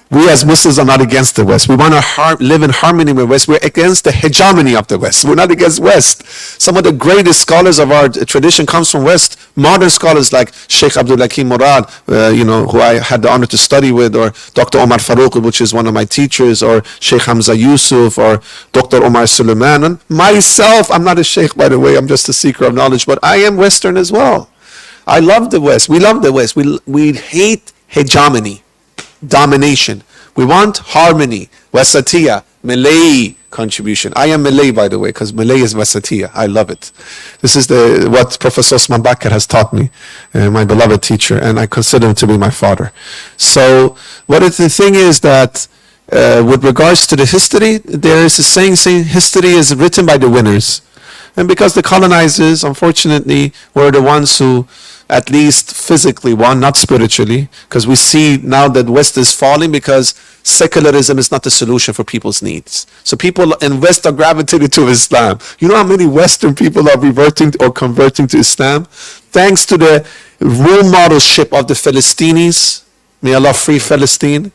We as Muslims are not against the West. We want to live in harmony with West. We're against the hegemony of the West. We're not against West. Some of the greatest scholars of our tradition comes from West. Modern scholars like Sheikh Abdul Hakim Murad, who I had the honor to study with, or Dr. Omar Farouk, which is one of my teachers, or Sheikh Hamza Yusuf, or Dr. Omar Suleiman. And myself, I'm not a sheikh, by the way. I'm just a seeker of knowledge, but I am Western as well. I love the West. We love the West. We hate hegemony, domination. We want harmony, wasatiyah, Malay contribution. I am Malay, by the way, because Malay is wasatiyah. I love it. This is what Professor Osman Bakr has taught me, my beloved teacher, and I consider him to be my father. So, the thing is that with regards to the history, there is a saying history is written by the winners. And because the colonizers, unfortunately, were the ones who at least physically won, not spiritually, because we see now that West is falling because secularism is not the solution for people's needs. So people in West are gravitating to Islam. You know how many Western people are reverting or converting to Islam? Thanks to the role modelship of the Philistines. May Allah free Palestine.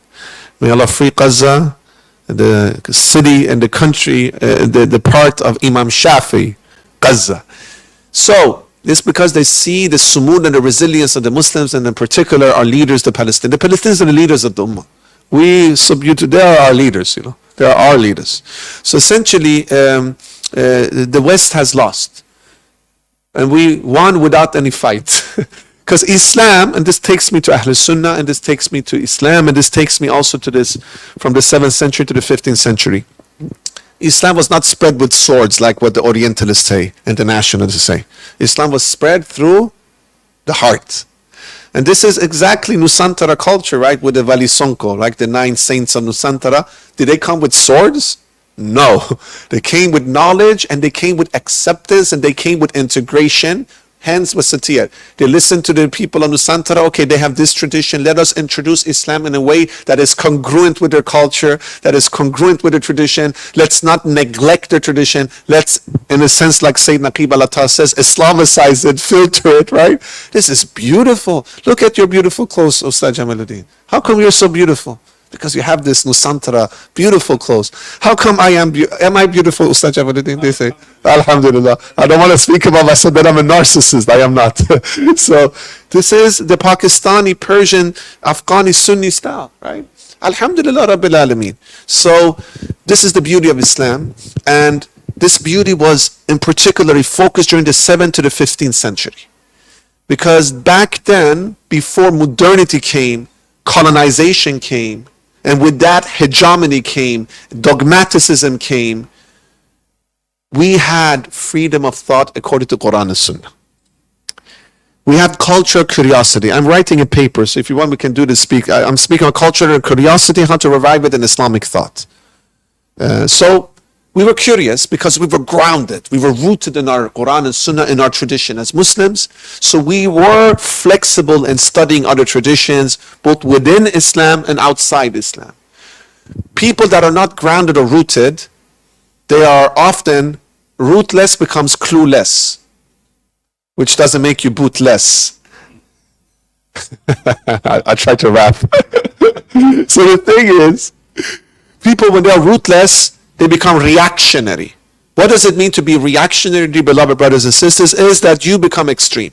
May Allah free Gaza, the city and the country, the part of Imam Shafi, Gaza. So, this because they see the sumud and the resilience of the Muslims, and in particular our leaders, the Palestinians. The Palestinians are the leaders of the Ummah. They are our leaders, They are our leaders. So essentially, the West has lost. And we won without any fight. Because Islam, and this takes me to Al-Sunnah, and this takes me to Islam, and this takes me also to this, from the 7th century to the 15th century. Islam was not spread with swords like what the Orientalists say and the nationalists say. Islam was spread through the heart. And this is exactly Nusantara culture, right? With the Valisonko, like the 9 saints of Nusantara. Did they come with swords? No. They came with knowledge, and they came with acceptance, and they came with integration. Hence wasatiyah. They listen to the people of Nusantara. Okay, they have this tradition. Let us introduce Islam in a way that is congruent with their culture, that is congruent with their tradition. Let's not neglect their tradition. Let's, in a sense, like Sayyid Naqib al-Atta says, Islamicize it, filter it, right? This is beautiful. Look at your beautiful clothes, Ustad Jamaluddin. How come you're so beautiful? Because you have this Nusantara, beautiful clothes. How come am I beautiful, Ustad Jamaluddin? They say, Alhamdulillah. I don't want to speak about myself, that I'm a narcissist. I am not. So, this is the Pakistani, Persian, Afghani, Sunni style, right? Alhamdulillah Rabbil Alameen. So, this is the beauty of Islam. And this beauty was in particular focused during the 7th to the 15th century. Because back then, before modernity came, colonization came, and with that hegemony came, dogmaticism came, we had freedom of thought according to Quran and Sunnah. We had cultural curiosity. I'm writing a paper, so if you want we can do this. I'm speaking on cultural curiosity, how to revive it in Islamic thought. So we were curious because we were grounded. We were rooted in our Quran and Sunnah, in our tradition as Muslims. So we were flexible in studying other traditions, both within Islam and outside Islam. People that are not grounded or rooted, they are often rootless becomes clueless, which doesn't make you bootless. I try to rap. So the thing is, people when they are rootless, they become reactionary. What does it mean to be reactionary, dear beloved brothers and sisters? Is that you become extreme.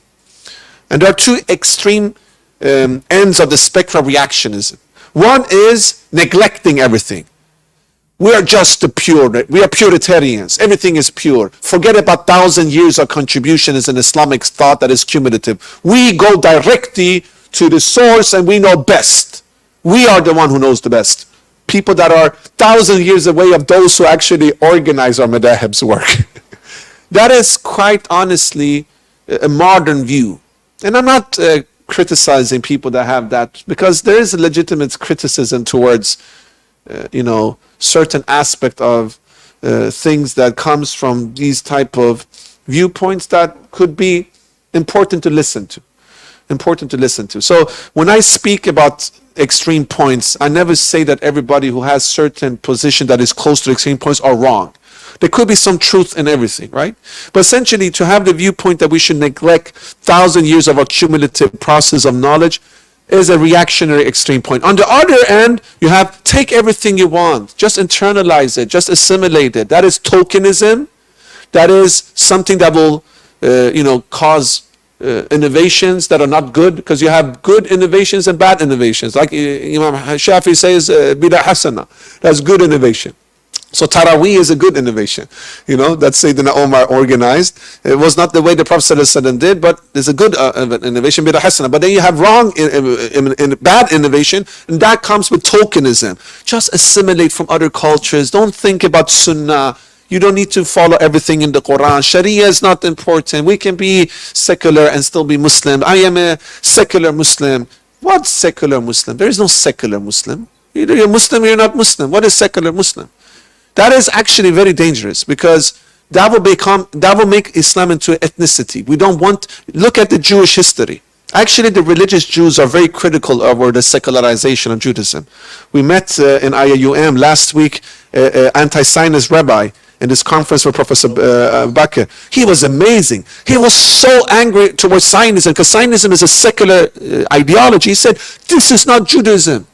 And there are two extreme ends of the spectrum of reactionism. One is neglecting everything. We are just the pure. We are Puritarians. Everything is pure. Forget about 1,000 years of contribution as an Islamic thought that is cumulative. We go directly to the source and we know best. We are the one who knows the best. People that are 1,000 years away of those who actually organize our madahib's work. That is quite honestly a modern view. And I'm not criticizing people that have that, because there is a legitimate criticism towards, certain aspect of things that comes from these type of viewpoints that could be important to listen to. So when I speak about extreme points, I never say that everybody who has certain position that is close to extreme points are wrong. There could be some truth in everything, right? But essentially, to have the viewpoint that we should neglect 1,000 years of accumulative process of knowledge is a reactionary extreme point. On the other end, you have take everything you want, just internalize it, just assimilate it. That is tokenism. That is something that will, cause innovations that are not good, because you have good innovations and bad innovations. Like Imam Shafi says, bidah hasana. That's good innovation. So Taraweeh is a good innovation. That's Sayyidina Omar organized. It was not the way the Prophet ﷺ did, but it's a good innovation, bidah hasana. But then you have wrong, bad innovation, and that comes with tokenism. Just assimilate from other cultures. Don't think about sunnah. You don't need to follow everything in the Quran. Sharia is not important. We can be secular and still be Muslim. I am a secular Muslim. What secular Muslim? There is no secular Muslim. Either you're Muslim or you're not Muslim. What is secular Muslim? That is actually very dangerous, because that will make Islam into ethnicity. We don't want, look at the Jewish history. Actually, the religious Jews are very critical over the secularization of Judaism. We met in IAUM last week, anti-Zionist rabbi in this conference with Professor Bakr. He was amazing. He was so angry towards Zionism, because Zionism is a secular ideology. He said, this is not Judaism.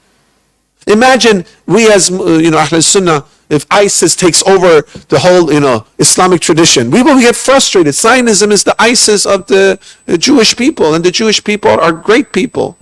Imagine we as Al-Sunnah, if ISIS takes over the whole Islamic tradition, we will get frustrated. Zionism is the ISIS of the Jewish people, and the Jewish people are great people,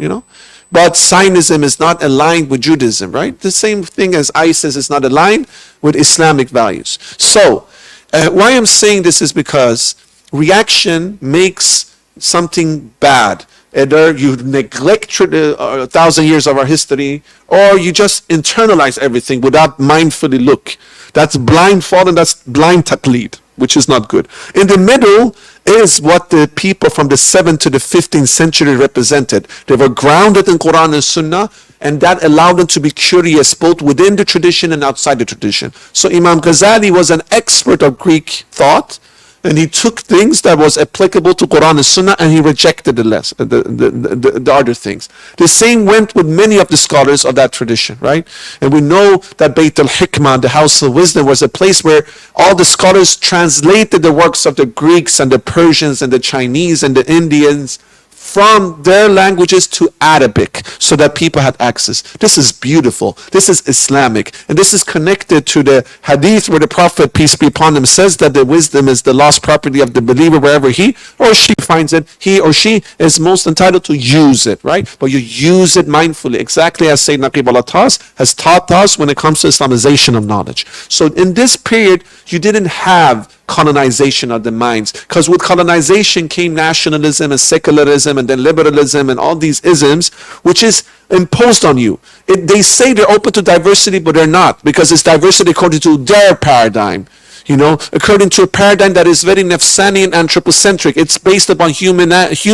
But Zionism is not aligned with Judaism, right? The same thing as ISIS is not aligned with Islamic values. So, why I'm saying this is because reaction makes something bad. Either you neglect 1,000 years of our history, or you just internalize everything without mindfully look. That's blindfold, and that's blind taqleed, which is not good. In the middle is what the people from the 7th to the 15th century represented. They were grounded in Quran and Sunnah, and that allowed them to be curious both within the tradition and outside the tradition. So Imam Ghazali was an expert of Greek thought, and he took things that was applicable to Quran and Sunnah, and he rejected the other things. The same went with many of the scholars of that tradition, right? And we know that Bayt al-Hikmah, the House of Wisdom, was a place where all the scholars translated the works of the Greeks and the Persians and the Chinese and the Indians from their languages to Arabic, so that people had access. This is beautiful. This is Islamic. And this is connected to the hadith where the Prophet, peace be upon him, says that the wisdom is the lost property of the believer. Wherever he or she finds it, he or she is most entitled to use it, right? But you use it mindfully, exactly as Sayyid Naqib al-Atas has taught us when it comes to Islamization of knowledge. So in this period, you didn't have colonization of the minds, because with colonization came nationalism and secularism and then liberalism and all these isms, which is imposed on you. They say they're open to diversity, but they're not, because it's diversity according to their paradigm, according to a paradigm that is very nafsani and anthropocentric. It's based upon human nafs,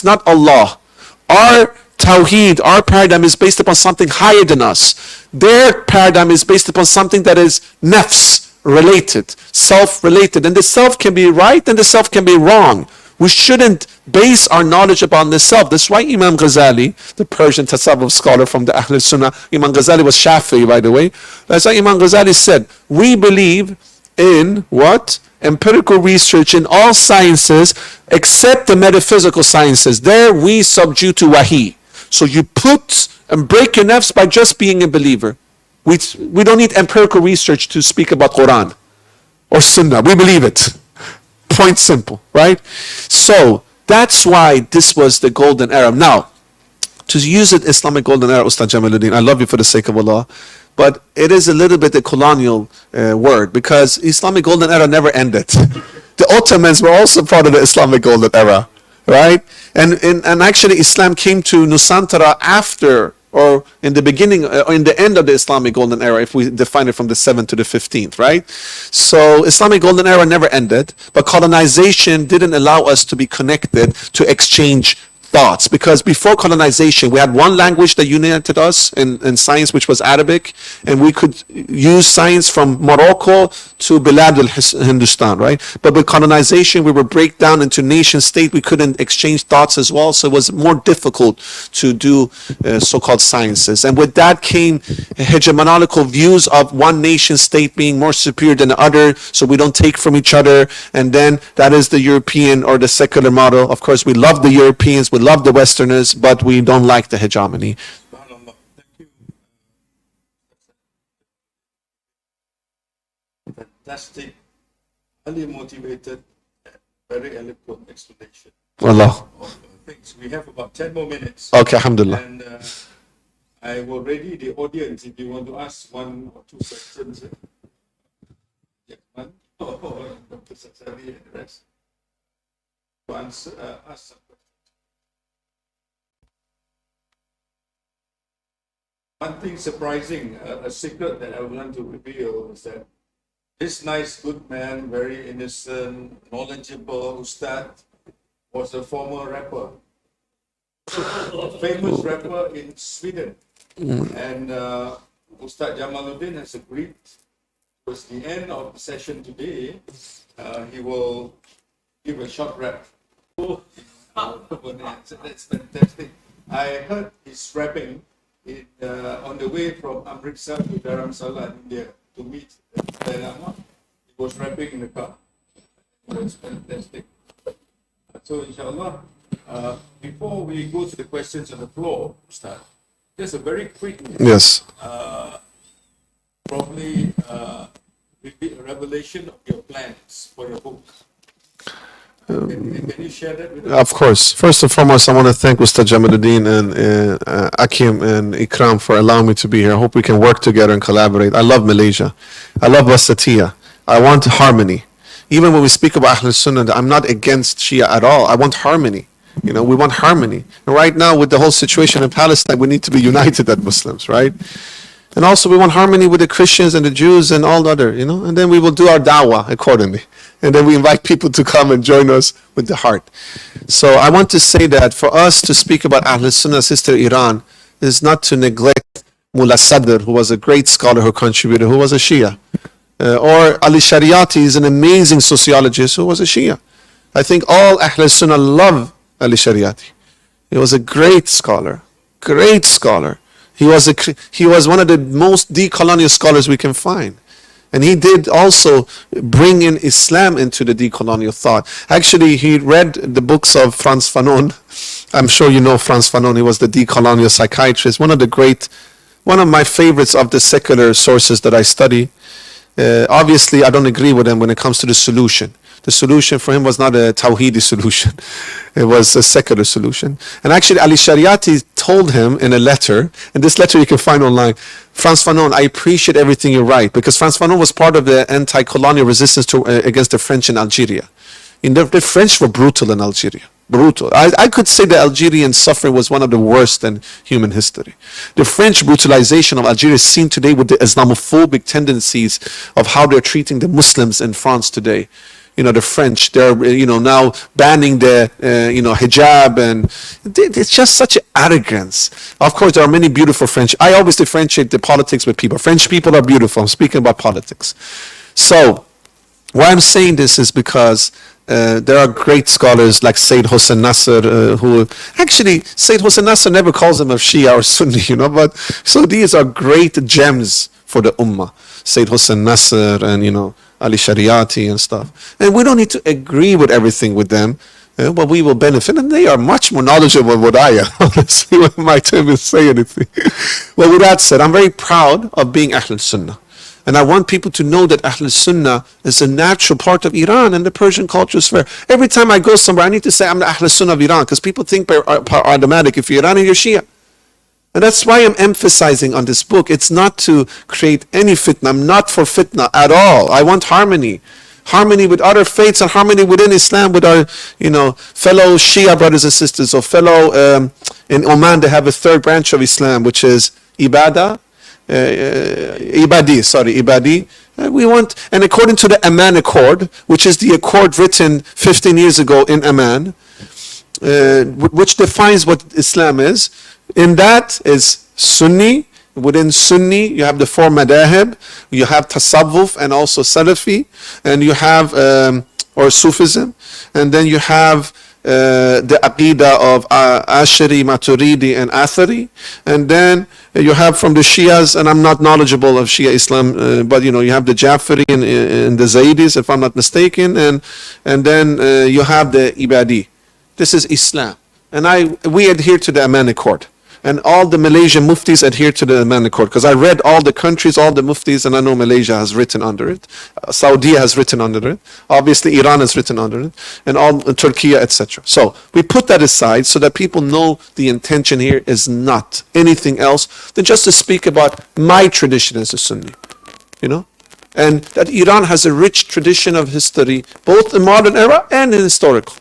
not Allah. Our Tawheed, our paradigm is based upon something higher than us. Their paradigm is based upon something that is nafs related, self-related. And the self can be right and the self can be wrong. We shouldn't base our knowledge upon the self. That's why Imam Ghazali, the Persian Tasawwuf scholar from the Ahli-Sunnah, Imam Ghazali was Shafi'i, by the way. That's why Imam Ghazali said, we believe in what? Empirical research in all sciences except the metaphysical sciences. There we subdue to wahi. So you put and break your nafs by just being a believer. We don't need empirical research to speak about Quran or Sunnah. We believe it. Point simple, right? So that's why this was the golden era. Now, to use it Islamic golden era, Ustad Jamaluddin, I love you for the sake of Allah. but it is a little bit a colonial word, because Islamic golden era never ended. The Ottomans were also part of the Islamic golden era, right? And actually Islam came to Nusantara after, or in the beginning, or in the end of the Islamic golden era, if we define it from the 7th to the 15th, right? So Islamic golden era never ended, but colonization didn't allow us to be connected, to exchange thoughts, because before colonization we had one language that united us in science, which was Arabic, and we could use science from Morocco to Bilad al-Hindustan, right? But with colonization we were break down into nation state, we couldn't exchange thoughts as well, so it was more difficult to do so-called sciences. And with that came hegemonical views of one nation state being more superior than the other, so we don't take from each other. And then that is the European or the secular model. Of course we love the Europeans, we love the Westerners, but we don't like the hegemony. SubhanAllah. Thank you. Fantastic, highly motivated, very eloquent explanation Allah. of things. We have about 10 more minutes. Okay, alhamdulillah. And I will ready the audience if you want to ask one or two questions. Yeah, one. Dr. Saksari and the rest. To answer, ask some questions. One thing surprising, a secret that I want to reveal is that this nice, good man, very innocent, knowledgeable Ustad, was a former rapper, a famous rapper in Sweden. And Ustad Jamaluddin has agreed, towards the end of the session today, he will give a short rap. Oh, that's fantastic. I heard he's rapping on the way from Amritsar to Dharamsala in India to meet Dalai Lama. He was rapping in the car. It was fantastic. So inshallah, before we go to the questions on the floor, Ustad, just a very quick, Yes. probably revelation of your plans for your book. Can you share that with us? Of course. First and foremost, I want to thank Ustad Jamaluddin and ACCIN and IKRAM for allowing me to be here. I hope we can work together and collaborate. I love Malaysia. I love Wasatiyah. I want harmony. Even when we speak about Al-Sunnah, I'm not against Shia at all. I want harmony. You know, we want harmony. And right now, with the whole situation in Palestine, we need to be united as Muslims, right? And also, we want harmony with the Christians and the Jews and all the other, you know, and then we will do our da'wah accordingly. And then we invite people to come and join us with the heart. So I want to say that for us to speak about Ahl-Sunnah sister Iran is not to neglect Mullah Sadr, who was a great scholar who contributed, who was a Shia. Or Ali Shariati is an amazing sociologist who was a Shia. I think all Ahl-Sunnah love Ali Shariati. He was a great scholar, great scholar. He was one of the most decolonial scholars we can find. And he did also bring in Islam into the decolonial thought. Actually, he read the books of Frantz Fanon. I'm sure you know Frantz Fanon. He was the decolonial psychiatrist, one of my favorites of the secular sources that I study. Obviously, I don't agree with him when it comes to the solution. The solution for him was not a Tawhidi solution. It was a secular solution. And actually, Ali Shariati told him in a letter, and this letter you can find online, Frantz Fanon, I appreciate everything you write, because Frantz Fanon was part of the anti-colonial resistance against the French in Algeria. The French were brutal in Algeria. Brutal. I could say the Algerian suffering was one of the worst in human history. The French brutalization of Algeria is seen today with the Islamophobic tendencies of how they're treating the Muslims in France today. You know, the French, they're, now banning the, hijab, and it's just such arrogance. Of course, there are many beautiful French. I always differentiate the politics with people. French people are beautiful. I'm speaking about politics. So, why I'm saying this is because there are great scholars like Seyed Hossein Nasr, who actually, Seyed Hossein Nasr never calls him a Shia or Sunni, but so these are great gems for the Ummah. Seyed Hossein Nasr and, Ali Shariati and stuff. And we don't need to agree with everything with them, but we will benefit. And they are much more knowledgeable than what I am, honestly, when my time is say anything. Well, with that said, I'm very proud of being Ahl Sunnah. And I want people to know that Ahl Sunnah is a natural part of Iran and the Persian culture sphere. Every time I go somewhere, I need to say I'm the Ahl Sunnah of Iran, because people think by automatic, if you're Iranian, you're Shia. And that's why I'm emphasizing on this book. It's not to create any fitna. I'm not for fitna at all. I want harmony. Harmony with other faiths and harmony within Islam with our, fellow Shia brothers and sisters, or fellow, in Oman they have a third branch of Islam, which is Ibadi. We want, and according to the Amman Accord, which is the accord written 15 years ago in Amman, which defines what Islam is, in that is Sunni. Within Sunni, you have the four madahib, you have Tasawwuf and also Salafi, and you have, or Sufism, and then you have the Aqidah of Ashari, Maturidi, and Athari, and then you have from the Shias, and I'm not knowledgeable of Shia Islam, but you have the Jafari and the Zaydis, if I'm not mistaken, and then you have the Ibadi. This is Islam, and we adhere to the Amman Accord. And all the Malaysian muftis adhere to the Amman Accord, because I read all the countries, all the muftis, and I know Malaysia has written under it. Saudi has written under it. Obviously, Iran has written under it, and all Turkey, etc. So we put that aside so that people know the intention here is not anything else than just to speak about my tradition as a Sunni, and that Iran has a rich tradition of history, both in modern era and in historical.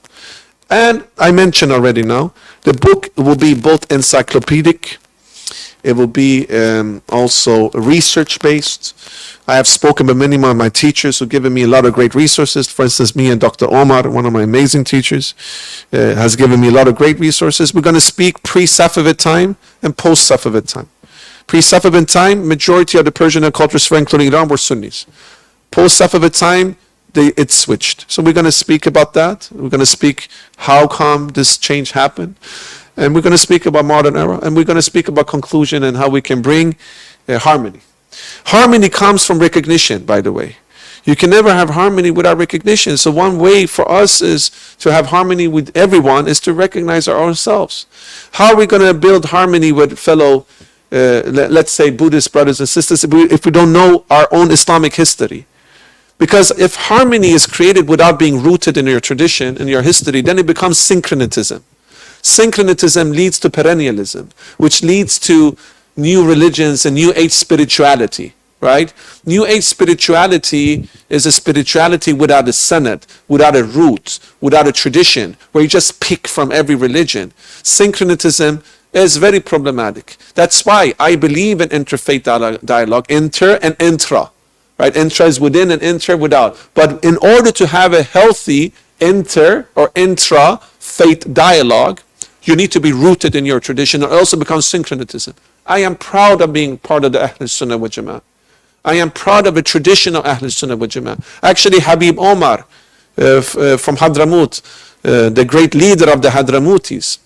And I mentioned already now, the book will be both encyclopedic, it will be also research-based. I have spoken with many of my teachers who have given me a lot of great resources. For instance, me and Dr. Omar, one of my amazing teachers, has given me a lot of great resources. We're going to speak pre-Safavid time and post-Safavid time. Pre-Safavid time, majority of the Persian and culture sphere, including Iran, were Sunnis. Post-Safavid time, it switched. So we're going to speak about that. We're going to speak how come this change happened. And we're going to speak about modern era. And we're going to speak about conclusion and how we can bring harmony. Harmony comes from recognition, by the way. You can never have harmony without recognition. So one way for us is to have harmony with everyone is to recognize ourselves. How are we going to build harmony with fellow, let's say, Buddhist brothers and sisters if we don't know our own Islamic history? Because if harmony is created without being rooted in your tradition, in your history, then it becomes syncretism. Syncretism leads to perennialism, which leads to new religions and new age spirituality, right? New age spirituality is a spirituality without a sanad, without a root, without a tradition, where you just pick from every religion. Syncretism is very problematic. That's why I believe in interfaith dialogue, inter and intra. Right? Intra is within and inter without. But in order to have a healthy inter or intra faith dialogue, you need to be rooted in your tradition, or else it becomes syncretism. I am proud of being part of the Ahl-Sunnah wa Jama'ah. I am proud of a tradition of Ahl-Sunnah wa Jama'ah. Actually, Habib Omar from Hadramaut, the great leader of the Hadramautis,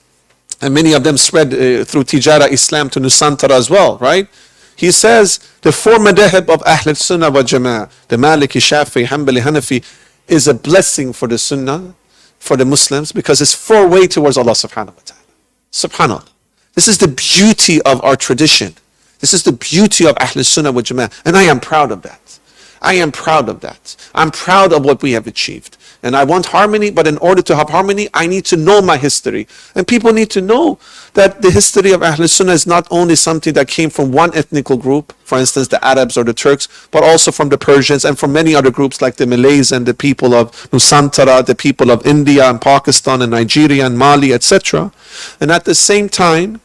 and many of them spread through Tijara Islam to Nusantara as well, right? He says the four madahib of Ahl-Sunnah wa Jama'ah, the Maliki, Shafi'i, Hanbali, Hanafi, is a blessing for the Sunnah, for the Muslims, because it's four way towards Allah subhanahu wa ta'ala. Subhanallah. This is the beauty of our tradition. This is the beauty of Ahl-Sunnah wa Jama'ah. And I am proud of that. I am proud of that. I'm proud of what we have achieved. And I want harmony, but in order to have harmony, I need to know my history. And people need to know that the history of Ahl-Sunnah is not only something that came from one ethnical group, for instance, the Arabs or the Turks, but also from the Persians and from many other groups like the Malays and the people of Nusantara, the people of India and Pakistan and Nigeria and Mali, etc. And at the same time,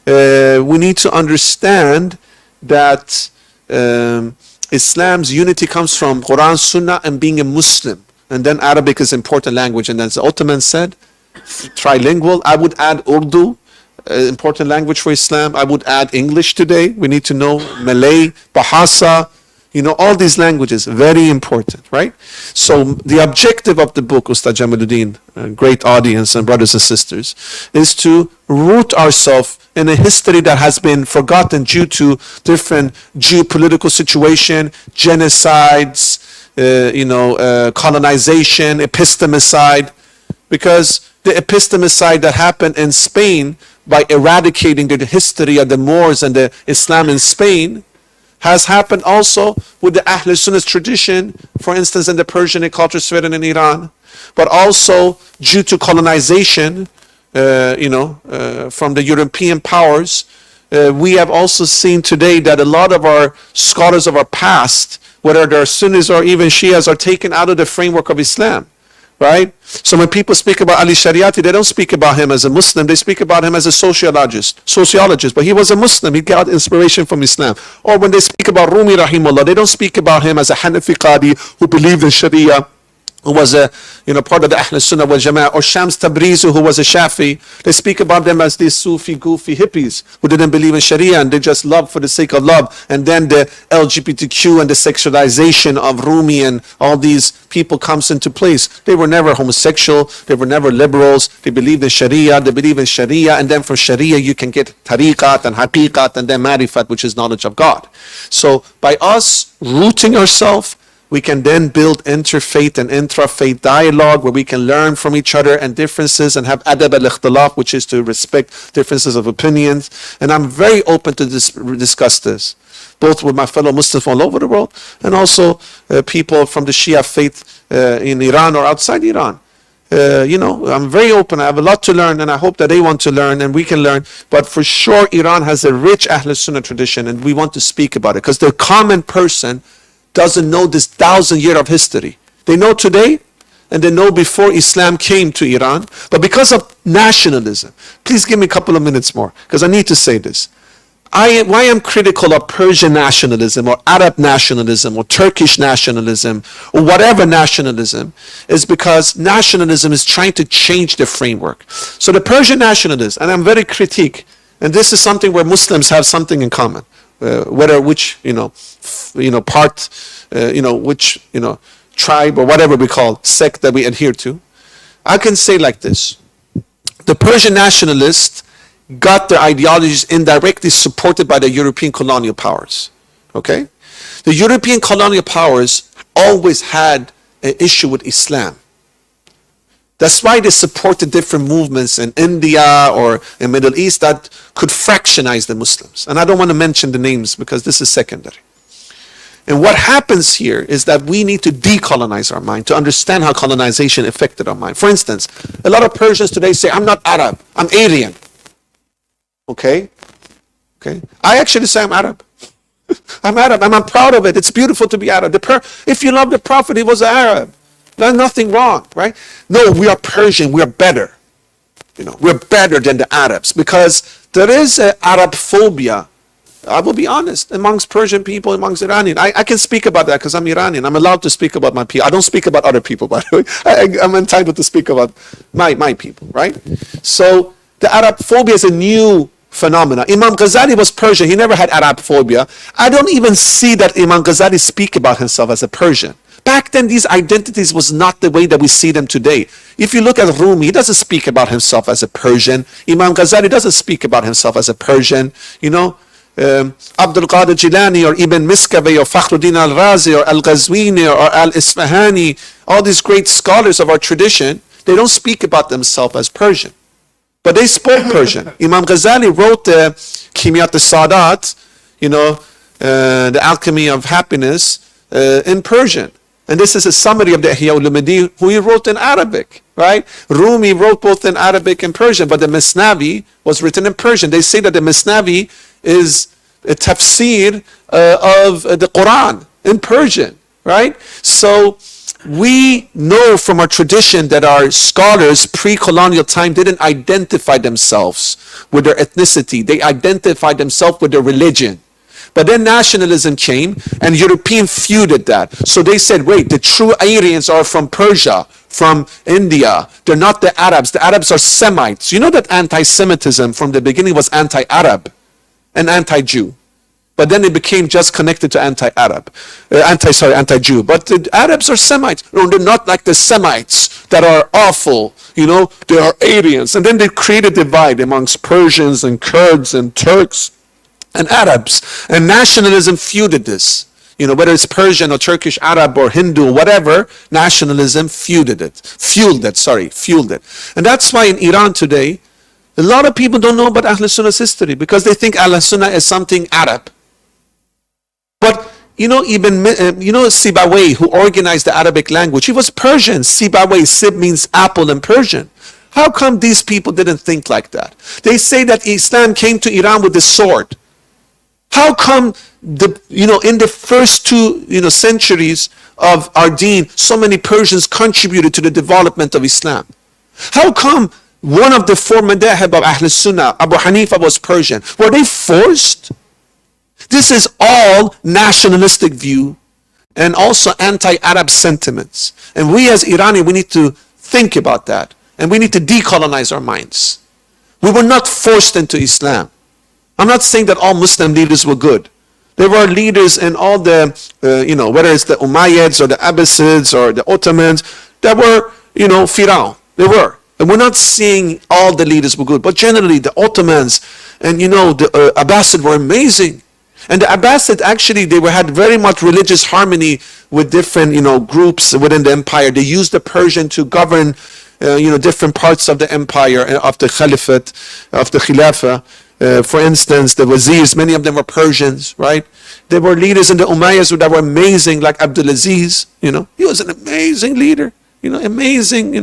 we need to understand that Islam's unity comes from Quran, Sunnah, and being a Muslim. And then Arabic is important language. And as the Ottoman said, trilingual. I would add Urdu, important language for Islam. I would add English today. We need to know Malay, Bahasa, all these languages, very important, right? So the objective of the book, Ustad Jamaluddin, great audience and brothers and sisters, is to root ourselves in a history that has been forgotten due to different geopolitical situation, genocides, colonization, epistemicide, because the epistemicide that happened in Spain by eradicating the history of the Moors and the Islam in Spain has happened also with the Ahl-Sunnah tradition, for instance, in the Persian culture sphere and in Iran, but also due to colonization, from the European powers, we have also seen today that a lot of our scholars of our past, whether they're Sunnis or even Shias, are taken out of the framework of Islam. Right? So when people speak about Ali Shariati, they don't speak about him as a Muslim, they speak about him as a sociologist, but he was a Muslim, he got inspiration from Islam. Or when they speak about Rumi Rahimullah, they don't speak about him as a Hanafi Qadi who believed in Sharia, who was a part of the Al-Sunnah wal Jama'ah, or Shams Tabrizi, who was a Shafi. They speak about them as these Sufi, goofy hippies who didn't believe in Sharia and they just loved for the sake of love. And then the LGBTQ and the sexualization of Rumi and all these people comes into place. They were never homosexual, they were never liberals, they believed in Sharia, and then from Sharia you can get tariqat and haqiqat and then marifat, which is knowledge of God. So by us rooting ourselves, we can then build interfaith and intra-faith dialogue where we can learn from each other and differences and have adab al-ikhtilaf, which is to respect differences of opinions. And I'm very open to discuss this, both with my fellow Muslims all over the world and also people from the Shia faith in Iran or outside Iran. I'm very open. I have a lot to learn and I hope that they want to learn and we can learn. But for sure, Iran has a rich Ahl-Sunnah tradition and we want to speak about it because the common person doesn't know this 1,000-year of history. They know today and they know before Islam came to Iran, but because of nationalism, please give me a couple of minutes more because I need to say this. Why I'm critical of Persian nationalism or Arab nationalism or Turkish nationalism or whatever nationalism is because nationalism is trying to change the framework. So the Persian nationalists, and I'm very critique, and this is something where Muslims have something in common. Which tribe or whatever we call sect that we adhere to, I can say like this: the Persian nationalists got their ideologies indirectly supported by the European colonial powers. Okay, the European colonial powers always had an issue with Islam. That's why they supported different movements in India or in Middle East that could fractionize the Muslims. And I don't want to mention the names because this is secondary. And what happens here is that we need to decolonize our mind to understand how colonization affected our mind. For instance, a lot of Persians today say, I'm not Arab, I'm Aryan. Okay? I actually say I'm Arab. I'm Arab and I'm proud of it. It's beautiful to be Arab. If you love the Prophet, he was an Arab. There's nothing wrong, right? No, we are Persian, we are better. We're better than the Arabs because there is an Arab phobia, I will be honest, amongst Persian people, amongst Iranian. I can speak about that because I'm Iranian. I'm allowed to speak about my people. I don't speak about other people, by the way. I'm entitled to speak about my people, right? So the Arab phobia is a new phenomenon. Imam Ghazali was Persian. He never had Arab phobia. I don't even see that Imam Ghazali speak about himself as a Persian. Back then, these identities was not the way that we see them today. If you look at Rumi, he doesn't speak about himself as a Persian. Imam Ghazali doesn't speak about himself as a Persian. Abdul Qadir Jilani or Ibn Miskawayh or Fakhruddin al-Razi or al-Ghazwini or al-Isfahani, all these great scholars of our tradition, they don't speak about themselves as Persian. But they spoke Persian. Imam Ghazali wrote the Kimyat al-Sadat, the alchemy of happiness, in Persian. And this is a summary of the Ihya Ulumuddin, who he wrote in Arabic, right? Rumi wrote both in Arabic and Persian, but the Masnavi was written in Persian. They say that the Masnavi is a tafsir of the Quran in Persian, right? So we know from our tradition that our scholars pre-colonial time didn't identify themselves with their ethnicity. They identified themselves with their religion. But then nationalism came and European feuded that. So they said, wait, the true Aryans are from Persia, from India. They're not the Arabs. The Arabs are Semites. You know that anti-Semitism from the beginning was anti-Arab and anti-Jew. But then it became just connected to anti-Jew. But the Arabs are Semites. No, they're not like the Semites that are awful. They are Aryans. And then they created a divide amongst Persians and Kurds and Turks and Arabs, and nationalism feuded this. Whether it's Persian or Turkish, Arab or Hindu, whatever, nationalism fueled it. And that's why in Iran today, a lot of people don't know about Ahl-Sunnah's history because they think Ahl-Sunnah is something Arab. But Sibawayh, who organized the Arabic language, he was Persian. Sibawayh, Sib means apple in Persian. How come these people didn't think like that? They say that Islam came to Iran with the sword. How come in the first two centuries of our deen, so many Persians contributed to the development of Islam? How come one of the four madhahib of Ahl-Sunnah, Abu Hanifa, was Persian? Were they forced? This is all nationalistic view and also anti-Arab sentiments. And we as Irani, we need to think about that. And we need to decolonize our minds. We were not forced into Islam. I'm not saying that all Muslim leaders were good. There were leaders in all the, whether it's the Umayyads or the Abbasids or the Ottomans, that were, Firaun. They were. And we're not saying all the leaders were good, but generally the Ottomans and, the Abbasid were amazing. And the Abbasid actually, had very much religious harmony with different, groups within the empire. They used the Persian to govern, different parts of the empire, of the Caliphate, of the Khilafah. For instance, the Wazirs, many of them were Persians, right? There were leaders in the Umayyads that were amazing, like Abdulaziz, he was an amazing leader, amazing,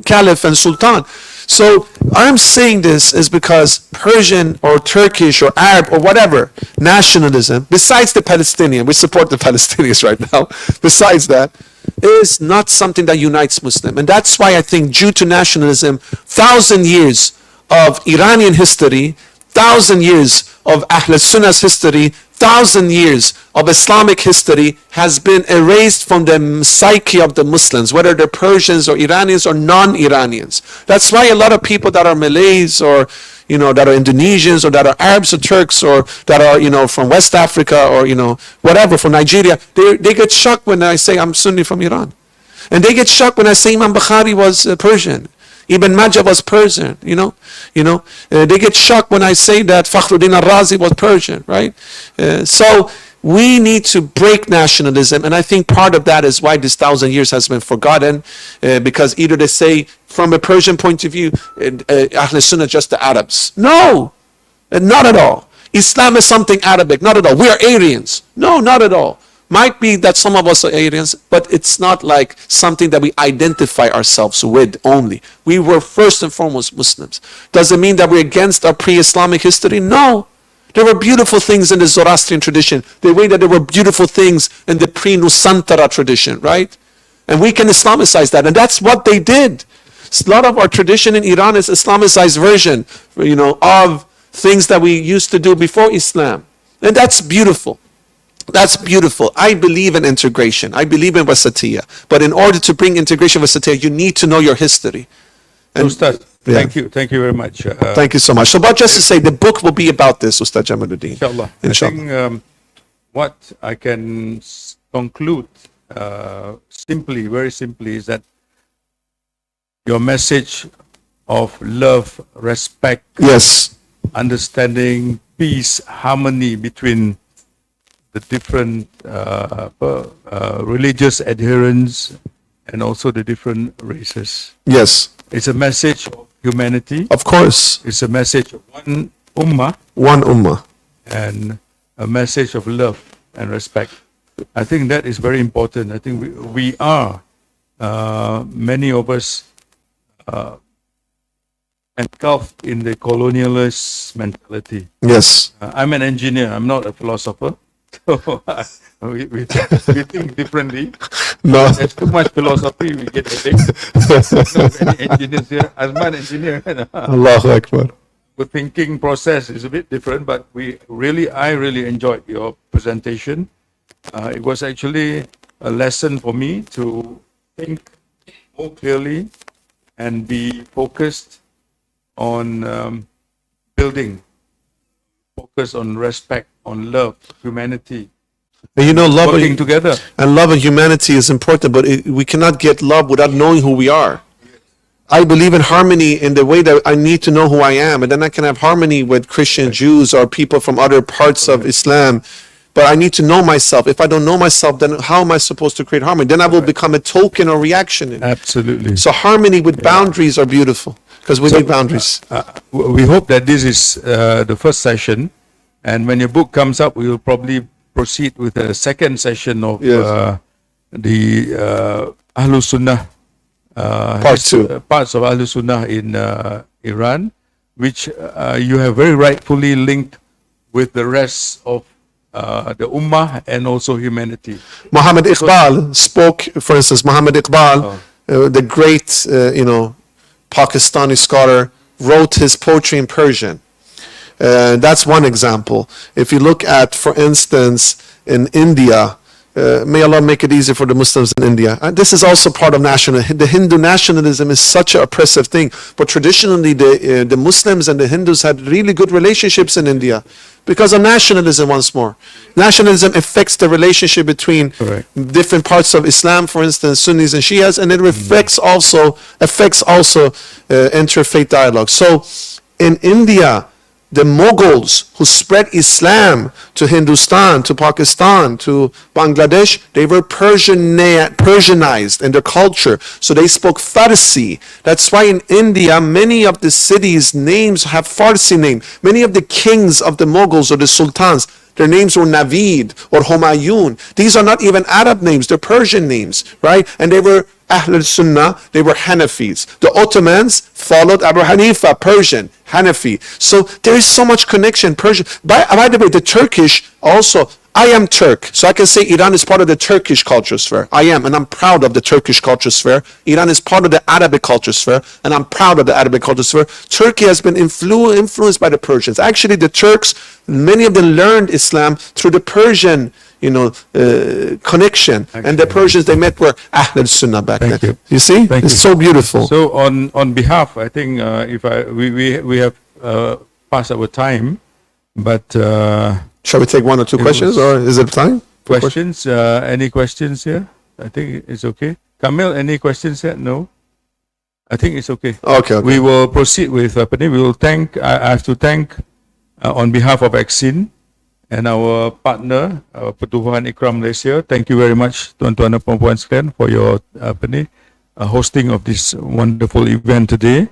Caliph and Sultan. So I'm saying this is because Persian or Turkish or Arab or whatever nationalism, besides the Palestinian, we support the Palestinians right now, besides that, is not something that unites Muslim. And that's why I think due to nationalism, 1,000 years of Iranian history, 1,000 years of Ahl-Sunnah's history, 1,000 years of Islamic history has been erased from the psyche of the Muslims, whether they're Persians or Iranians or non-Iranians. That's why a lot of people that are Malays or that are Indonesians or that are Arabs or Turks or that are from West Africa or whatever, from Nigeria, they get shocked when I say I'm Sunni from Iran, and they get shocked when I say Imam Bukhari was Persian. Ibn Majah was Persian, they get shocked when I say that Fakhruddin al-Razi was Persian, right? So we need to break nationalism, and I think part of that is why this 1,000 years has been forgotten, because either they say, from a Persian point of view, Ahl Sunnah just the Arabs. No, not at all. Islam is something Arabic, not at all. We are Aryans. No, not at all. Might be that some of us are Aryans, but it's not like something that we identify ourselves with only. We were first and foremost Muslims. Does it mean that we're against our pre-Islamic history? No. There were beautiful things in the Zoroastrian tradition, the way that there were beautiful things in the pre-Nusantara tradition, right? And we can Islamicize that, and that's what they did. A lot of our tradition in Iran is Islamicized version, of things that we used to do before Islam. And that's beautiful. That's beautiful. I believe in integration. I believe in wasatiyah. But in order to bring integration wasatiyah, you need to know your history. And, Ustad, thank you very much. Thank you so much. So, but just to say, the book will be about this, Ustad Jamaluddin. Inshallah. Inshallah. I think what I can conclude simply, very simply, is that your message of love, respect, Yes. understanding, peace, harmony between the different religious adherents and also the different races. Yes. It's a message of humanity. Of course. It's a message of one ummah One ummah. and a message of love and respect. I think that is very important. I think we are, many of us, engulfed in the colonialist mentality. Yes. I'm an engineer. I'm not a philosopher. So we think differently. No. There's too much philosophy. We get headache. No, any engineers here? I'm an engineer. Allahu Akbar. The thinking process is a bit different, but I really enjoyed your presentation. It was actually a lesson for me to think more clearly and be focused on building, focus on respect, on love, humanity, And love working together. and love and humanity is important, but we cannot get love without knowing who we are. I believe in harmony in the way that I need to know who I am, and then I can have harmony with Christian, Jews, or people from other parts of Islam. But I need to know myself. If I don't know myself, then how am I supposed to create harmony? Then I will become a token or reaction. Absolutely. So harmony with boundaries are beautiful, because we need boundaries. We hope that this is the first session, and when your book comes up, we will probably proceed with a second session of Yes. the Al-Sunnah parts of Al-Sunnah in Iran, which you have very rightfully linked with the rest of the Ummah and also humanity. Muhammad Iqbal spoke, for instance, Muhammad Iqbal, the great, Pakistani scholar, wrote his poetry in Persian. That's one example. If you look at, for instance, in India, may Allah make it easy for the Muslims in India. And this is also part of nationalism. The Hindu nationalism is such an oppressive thing. But traditionally, the Muslims and the Hindus had really good relationships in India because of nationalism once more. Nationalism affects the relationship between different parts of Islam, for instance, Sunnis and Shias, and it affects also interfaith dialogue. So in India, the Mughals who spread Islam to Hindustan, to Pakistan, to Bangladesh, they were Persianized in their culture. So they spoke Farsi. That's why in India, many of the cities' names have Farsi name. Many of the kings of the Mughals or the sultans, their names were Naveed or Humayun. These are not even Arab names, they're Persian names, right? And they were Al-Sunnah, they were Hanafis. The Ottomans followed Abu Hanifa, Persian, Hanafi. So there is so much connection, Persian. By the way, the Turkish also, I am Turk, so I can say Iran is part of the Turkish culture sphere. I am, and I'm proud of the Turkish culture sphere. Iran is part of the Arabic culture sphere, and I'm proud of the Arabic culture sphere. Turkey has been influenced by the Persians. Actually, the Turks, many of them learned Islam through the Persian connection. Actually, and the Persians they met were Ahl-Sunnah back then. You see? It's so beautiful. So on behalf, I think we have passed our time, but shall we take one or two questions, or is it time? Questions? Any questions here? I think it's okay. Kamil, any questions here? No? I think it's okay. Okay. We will proceed with we will thank, I have to thank on behalf of ACCIN and our partner, Pertubuhan IKRAM Malaysia. Thank you very much, tuan-tuan dan puan-puan sekalian, for your hosting of this wonderful event today.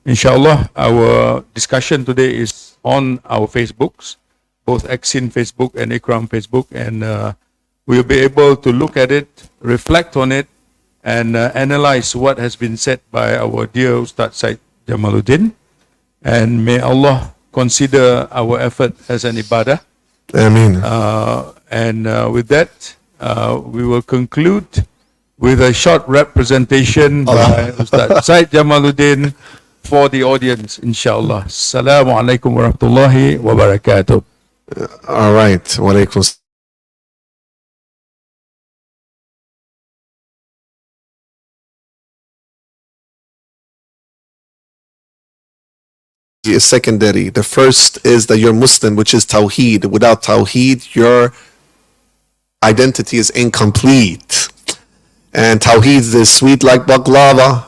Inshallah, our discussion today is on our Facebooks, both ACCIN Facebook and IKRAM Facebook, and we'll be able to look at it, reflect on it, and analyze what has been said by our dear Ustaz Seyed Jamaluddin. And may Allah consider our effort as an ibadah. Ameen. And with that, we will conclude with a short representation by Ustaz Seyed Jamaluddin for the audience, inshallah. Assalamu alaikum wa rahmatullahi wa barakatuh. All right. Wa alaikum is secondary. The first is that you're Muslim, which is Tawheed. Without Tawheed, your identity is incomplete. And Tawheed is sweet like baklava.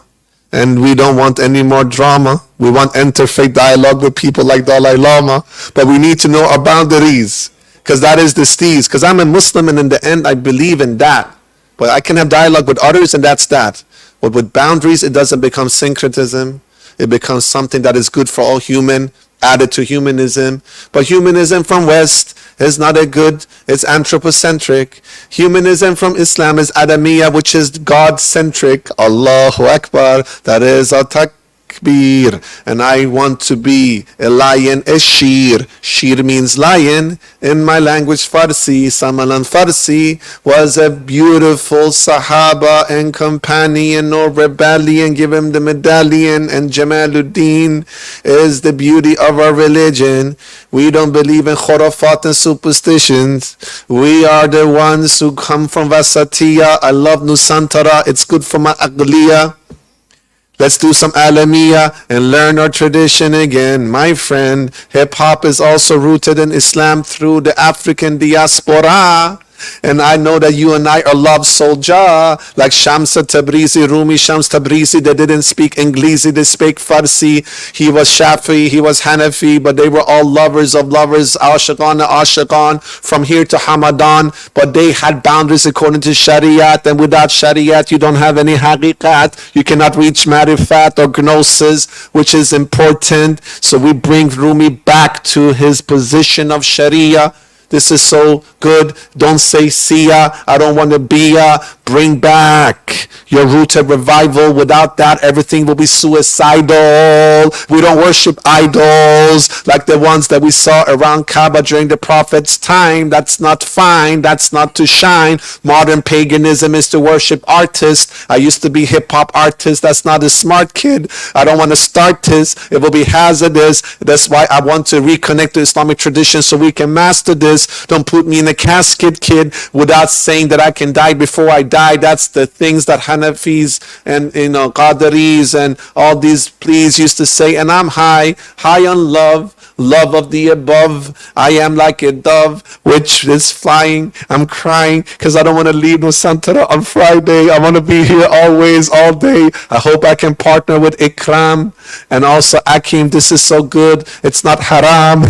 And we don't want any more drama. We want interfaith dialogue with people like Dalai Lama. But we need to know our boundaries. Because that is the steez. Because I'm a Muslim and in the end I believe in that. But I can have dialogue with others and that's that. But with boundaries, it doesn't become syncretism. It becomes something that is good for all human, added to humanism. But humanism from West is not a good, it's anthropocentric. Humanism from Islam is Adamiyya, which is God-centric. Allahu Akbar, that is a takbir. And I want to be a lion, a sheer. Sheer means lion. In my language, Farsi, Samalan Farsi was a beautiful Sahaba and companion or rebellion. Give him the medallion. And Jamaluddin is the beauty of our religion. We don't believe in khurafat and superstitions. We are the ones who come from Vasatiya. I love Nusantara. It's good for my Aqliya. Let's do some Alamiya and learn our tradition again. My friend, hip-hop is also rooted in Islam through the African diaspora. And I know that you and I are love soldier, like Shamsa Tabrizi, Rumi Shams Tabrizi. They didn't speak English, they speak Farsi. He was Shafi, he was Hanafi, but they were all lovers of lovers, Ashiqan, from here to Hamadan. But they had boundaries according to Shariat, and without Shariat, you don't have any Haqiqat. You cannot reach Marifat or Gnosis, which is important. So we bring Rumi back to his position of Sharia. This is so good. Don't say siya. I don't want to be ya. Bring back your rooted revival. Without that, everything will be suicidal. We don't worship idols like the ones that we saw around Kaaba during the Prophet's time. That's not fine. That's not to shine. Modern paganism is to worship artists. I used to be hip-hop artist. That's not a smart, kid. I don't want to start this. It will be hazardous. That's why I want to reconnect to Islamic tradition so we can master this. Don't put me in a casket, kid, without saying that I can die before I die. That's the things that Hanafis and Qadiris and all these please used to say. And I'm high on love of the above. I am like a dove which is flying. I'm crying because I don't want to leave Nusantara on Friday. I want to be here always, all day. I hope I can partner with IKRAM and also Akim. This is so good. It's not haram.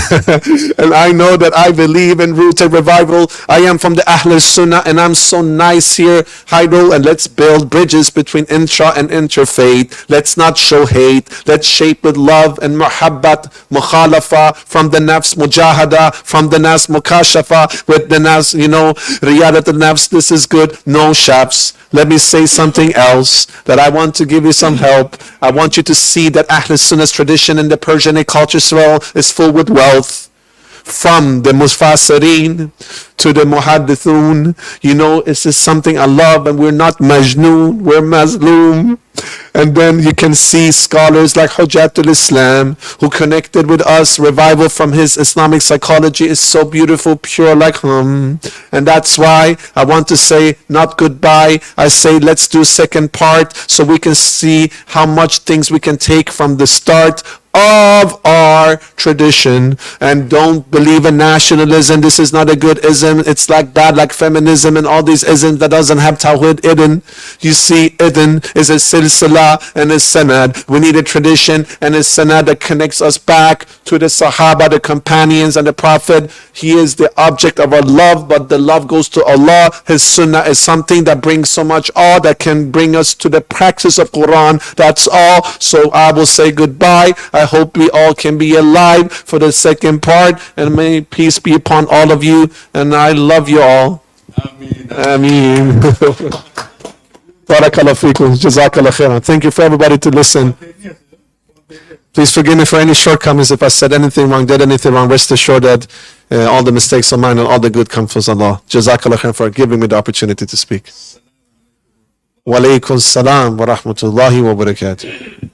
And I know that I believe in rooted revival. I am from the Al-Sunnah and I'm so nice here, Haidul, and let's build bridges between intra and interfaith. Let's not show hate. Let's shape with love and muhabbat, mukhalafa, from the nafs mujahada, from the nafs mukashafa, with the nafs, riyadat al-nafs. This is good. No, Shaps. Let me say something else that I want to give you some help. I want you to see that Ahli Sunnah's tradition in the Persian culture is full with wealth. From the Mufassirin to the Muhaddithun, this is something I love, and we're not Majnoon, we're Mazloom. And then you can see scholars like Hujjatul Islam who connected with us. Revival from his Islamic psychology is so beautiful, pure like hum. And that's why I want to say not goodbye. I say let's do second part so we can see how much things we can take from the start of our tradition. And don't believe in nationalism. This is not a good ism. It's like bad, like feminism and all these isms that doesn't have tawhid idn. You see, idn is a silsila and a sanad. We need a tradition and a sanad that connects us back to the Sahaba, the companions, and the Prophet. He is the object of our love, but the love goes to Allah. His sunnah is something that brings so much awe that can bring us to the practice of Quran. That's all. So I will say goodbye. I hope we all can be alive for the second part, and may peace be upon all of you, and I love you all. Ameen. Barakallahu feekum. Jazakallah khairan. Thank you for everybody to listen. Please forgive me for any shortcomings. If I said anything wrong, did anything wrong, rest assured that all the mistakes are mine and all the good come from Allah. Jazakallah khairan for giving me the opportunity to speak. Wa alaikum salam wa rahmatullahi wa barakatuh.